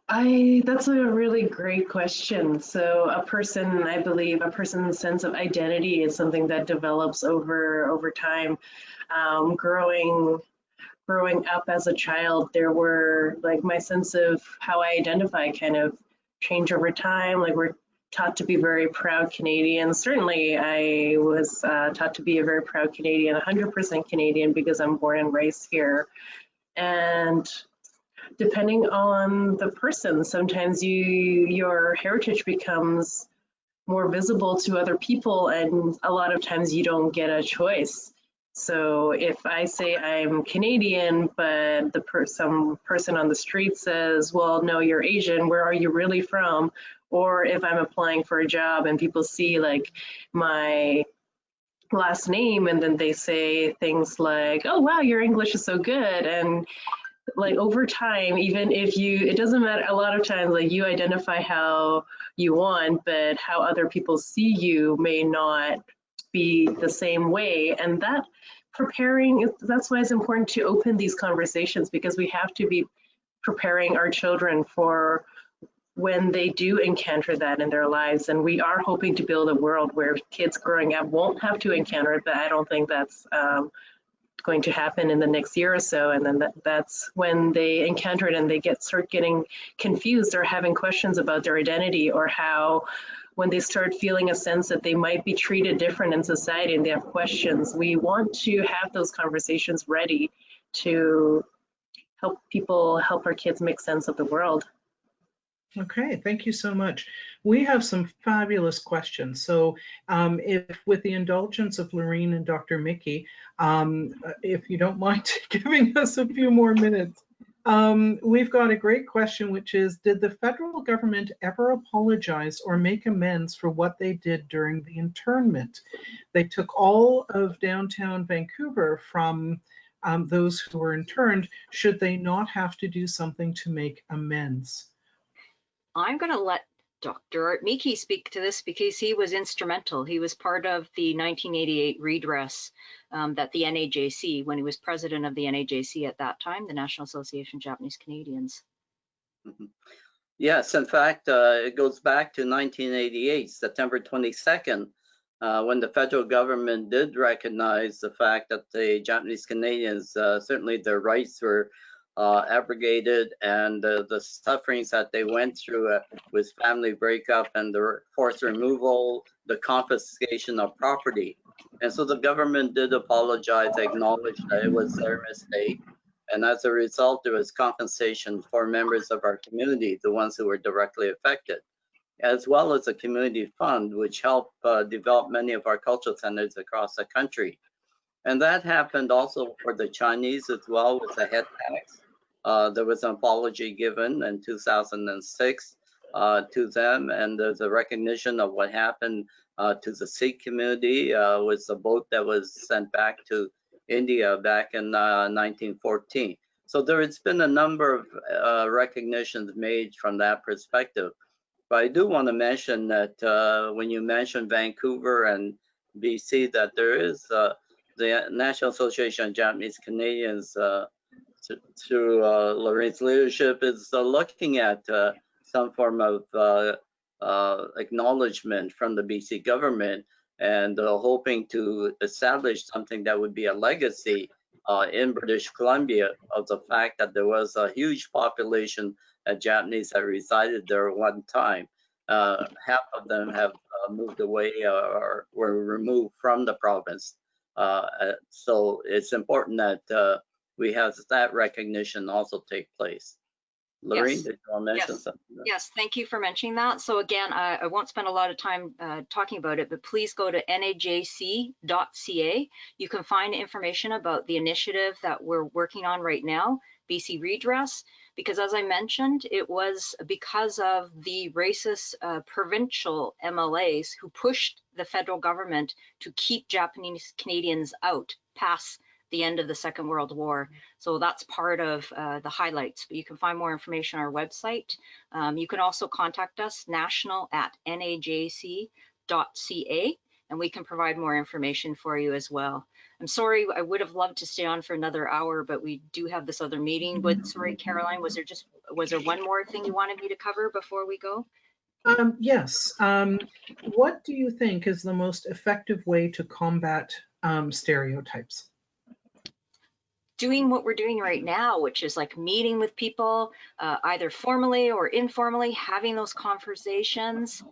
That's a really great question. So a person, I believe, a person's sense of identity is something that develops over time. Growing up as a child, there were, like, my sense of how I identify kind of change over time. Like, we're taught to be very proud Canadians. Certainly, I was taught to be a very proud Canadian, 100% Canadian, because I'm born and raised here. And depending on the person, sometimes your heritage becomes more visible to other people, and a lot of times you don't get a choice. So if I say I'm Canadian, but some person on the street says, well, no, you're Asian, where are you really from? Or if I'm applying for a job and people see like my last name and then they say things like, oh, wow, your English is so good. And like over time, even if it doesn't matter, a lot of times like you identify how you want, but how other people see you may not be the same way. And that's why it's important to open these conversations, because we have to be preparing our children for when they do encounter that in their lives. And we are hoping to build a world where kids growing up won't have to encounter it, but I don't think that's going to happen in the next year or so. And then that's when they encounter it and they start getting confused or having questions about their identity, or how when they start feeling a sense that they might be treated different in society and they have questions. We want to have those conversations ready to help our kids make sense of the world. Okay, thank you so much. We have some fabulous questions. So if with the indulgence of Lorene and Dr. Miki, if you don't mind giving us a few more minutes, we've got a great question, which is, did the federal government ever apologize or make amends for what they did during the internment? They took all of downtown Vancouver from those who were interned. Should they not have to do something to make amends? I'm going to let Dr. Miki speak to this because he was instrumental. He was part of the 1988 redress that the NAJC, when he was president of the NAJC at that time, the National Association of Japanese Canadians. Yes, in fact, it goes back to 1988, September 22nd, when the federal government did recognize the fact that the Japanese Canadians, certainly their rights were abrogated, and the sufferings that they went through with family breakup and the forced removal, the confiscation of property. And so the government did apologize, acknowledge that it was their mistake. And as a result, there was compensation for members of our community, the ones who were directly affected, as well as a community fund, which helped develop many of our cultural centers across the country. And that happened also for the Chinese as well, with the head tax. There was an apology given in 2006 to them, and there's a recognition of what happened to the Sikh community with the boat that was sent back to India back in 1914. So there has been a number of recognitions made from that perspective. But I do want to mention that when you mentioned Vancouver and BC, that there is the National Association of Japanese Canadians through Lorene's leadership is looking at some form of acknowledgement from the BC government, and hoping to establish something that would be a legacy in British Columbia of the fact that there was a huge population of Japanese that resided there at one time. Half of them have moved away or were removed from the province. So it's important that we have that recognition also take place. Lorene, Yes. did you want to mention something? Yes, thank you for mentioning that. So again, I won't spend a lot of time talking about it, but please go to najc.ca. You can find information about the initiative that we're working on right now, BC Redress, because as I mentioned, it was because of the racist provincial MLAs who pushed the federal government to keep Japanese Canadians out past the end of the Second World War. So that's part of the highlights, but you can find more information on our website. You can also contact us, national@najc.ca, and we can provide more information for you as well. I'm sorry, I would have loved to stay on for another hour, but we do have this other meeting. But sorry, Caroline, was there one more thing you wanted me to cover before we go? Yes. What do you think is the most effective way to combat stereotypes? Doing what we're doing right now, which is like meeting with people, either formally or informally, having those conversations.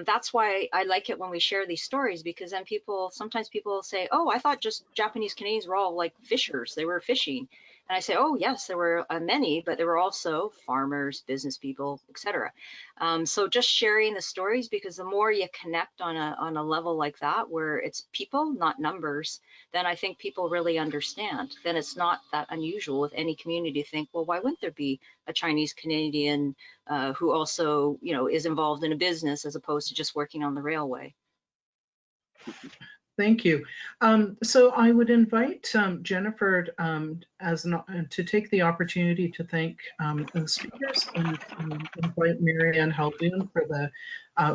That's why I like it when we share these stories, because then sometimes people say, oh, I thought just Japanese Canadians were all like fishers, they were fishing. And I say, oh yes, there were many, but there were also farmers, business people, etc. So just sharing the stories, because the more you connect on a level like that, where it's people, not numbers, then I think people really understand. Then it's not that unusual with any community to think, well, why wouldn't there be a Chinese Canadian who also, you know, is involved in a business as opposed to just working on the railway? Thank you. So I would invite Jennifer to take the opportunity to thank the speakers and invite Marianne Hladun for the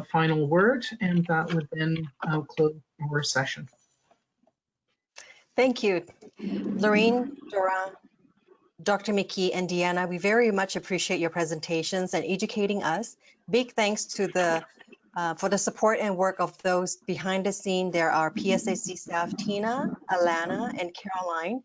final word, and that would then close our session. Thank you, Lorene, Dora, Dr. Miki, and Deanna. We very much appreciate your presentations and educating us. Big thanks to the for the support and work of those behind the scene. There are PSAC staff Tina, Alana, and Caroline,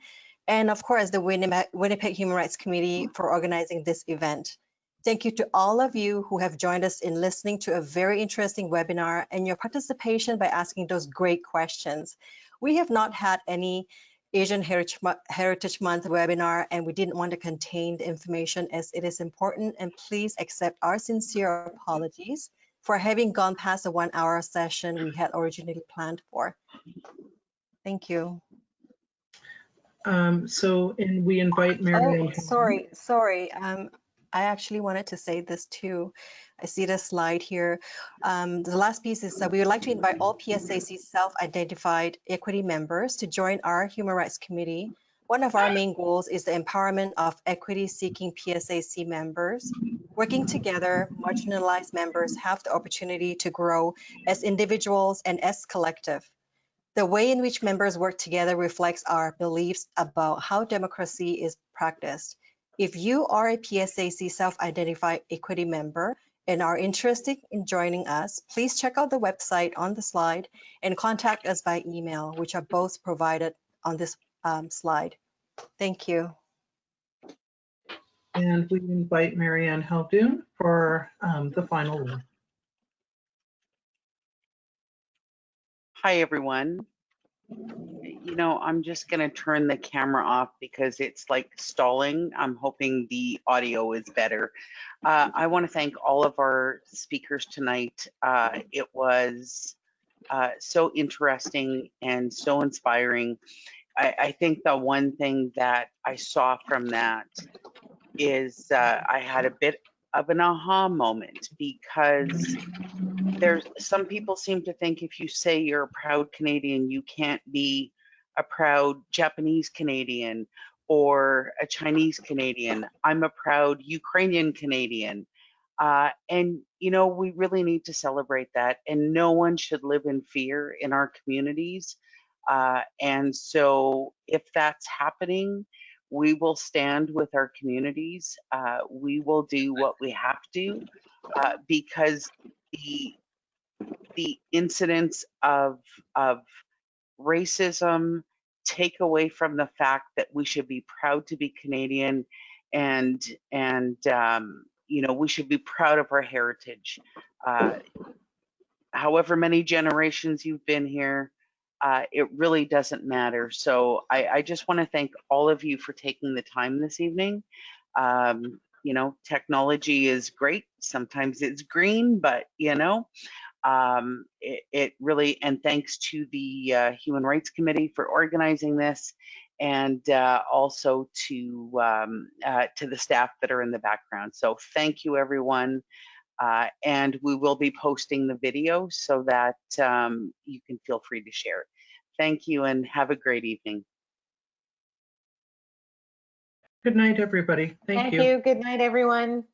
and of course the Winnipeg Human Rights Committee for organizing this event. Thank you to all of you who have joined us in listening to a very interesting webinar and your participation by asking those great questions. We have not had any Asian Heritage Month webinar, and we didn't want to contain the information as it is important, and please accept our sincere apologies for having gone past the 1 hour session we had originally planned for. Thank you. We invite Marianne. Oh, sorry. I actually wanted to say this too. I see the slide here. The last piece is that we would like to invite all PSAC self-identified equity members to join our Human Rights Committee. One of our main goals is the empowerment of equity-seeking PSAC members. Working together, marginalized members have the opportunity to grow as individuals and as collective. The way in which members work together reflects our beliefs about how democracy is practiced. If you are a PSAC self-identified equity member and are interested in joining us, please check out the website on the slide and contact us by email, which are both provided on this slide. Thank you. And we invite Marianne Hladun for the final word. Hi, everyone. You know, I'm just going to turn the camera off because it's like stalling. I'm hoping the audio is better. I want to thank all of our speakers tonight. It was so interesting and so inspiring. I think the one thing that I saw from that is I had a bit of an aha moment, because there's some people seem to think if you say you're a proud Canadian, you can't be a proud Japanese Canadian or a Chinese Canadian. I'm a proud Ukrainian Canadian. And, you know, we really need to celebrate that. And no one should live in fear in our communities. And so if that's happening, we will stand with our communities. We will do what we have to, because the incidents of racism take away from the fact that we should be proud to be Canadian, and you know, we should be proud of our heritage. However many generations you've been here, it really doesn't matter. So I just want to thank all of you for taking the time this evening. You know, technology is great. Sometimes it's green, but you know, it really, and thanks to the Human Rights Committee for organizing this, and also to the staff that are in the background. So thank you, everyone. And we will be posting the video so that you can feel free to share it. Thank you, and have a great evening. Good night, everybody. Thank you. Good night, everyone.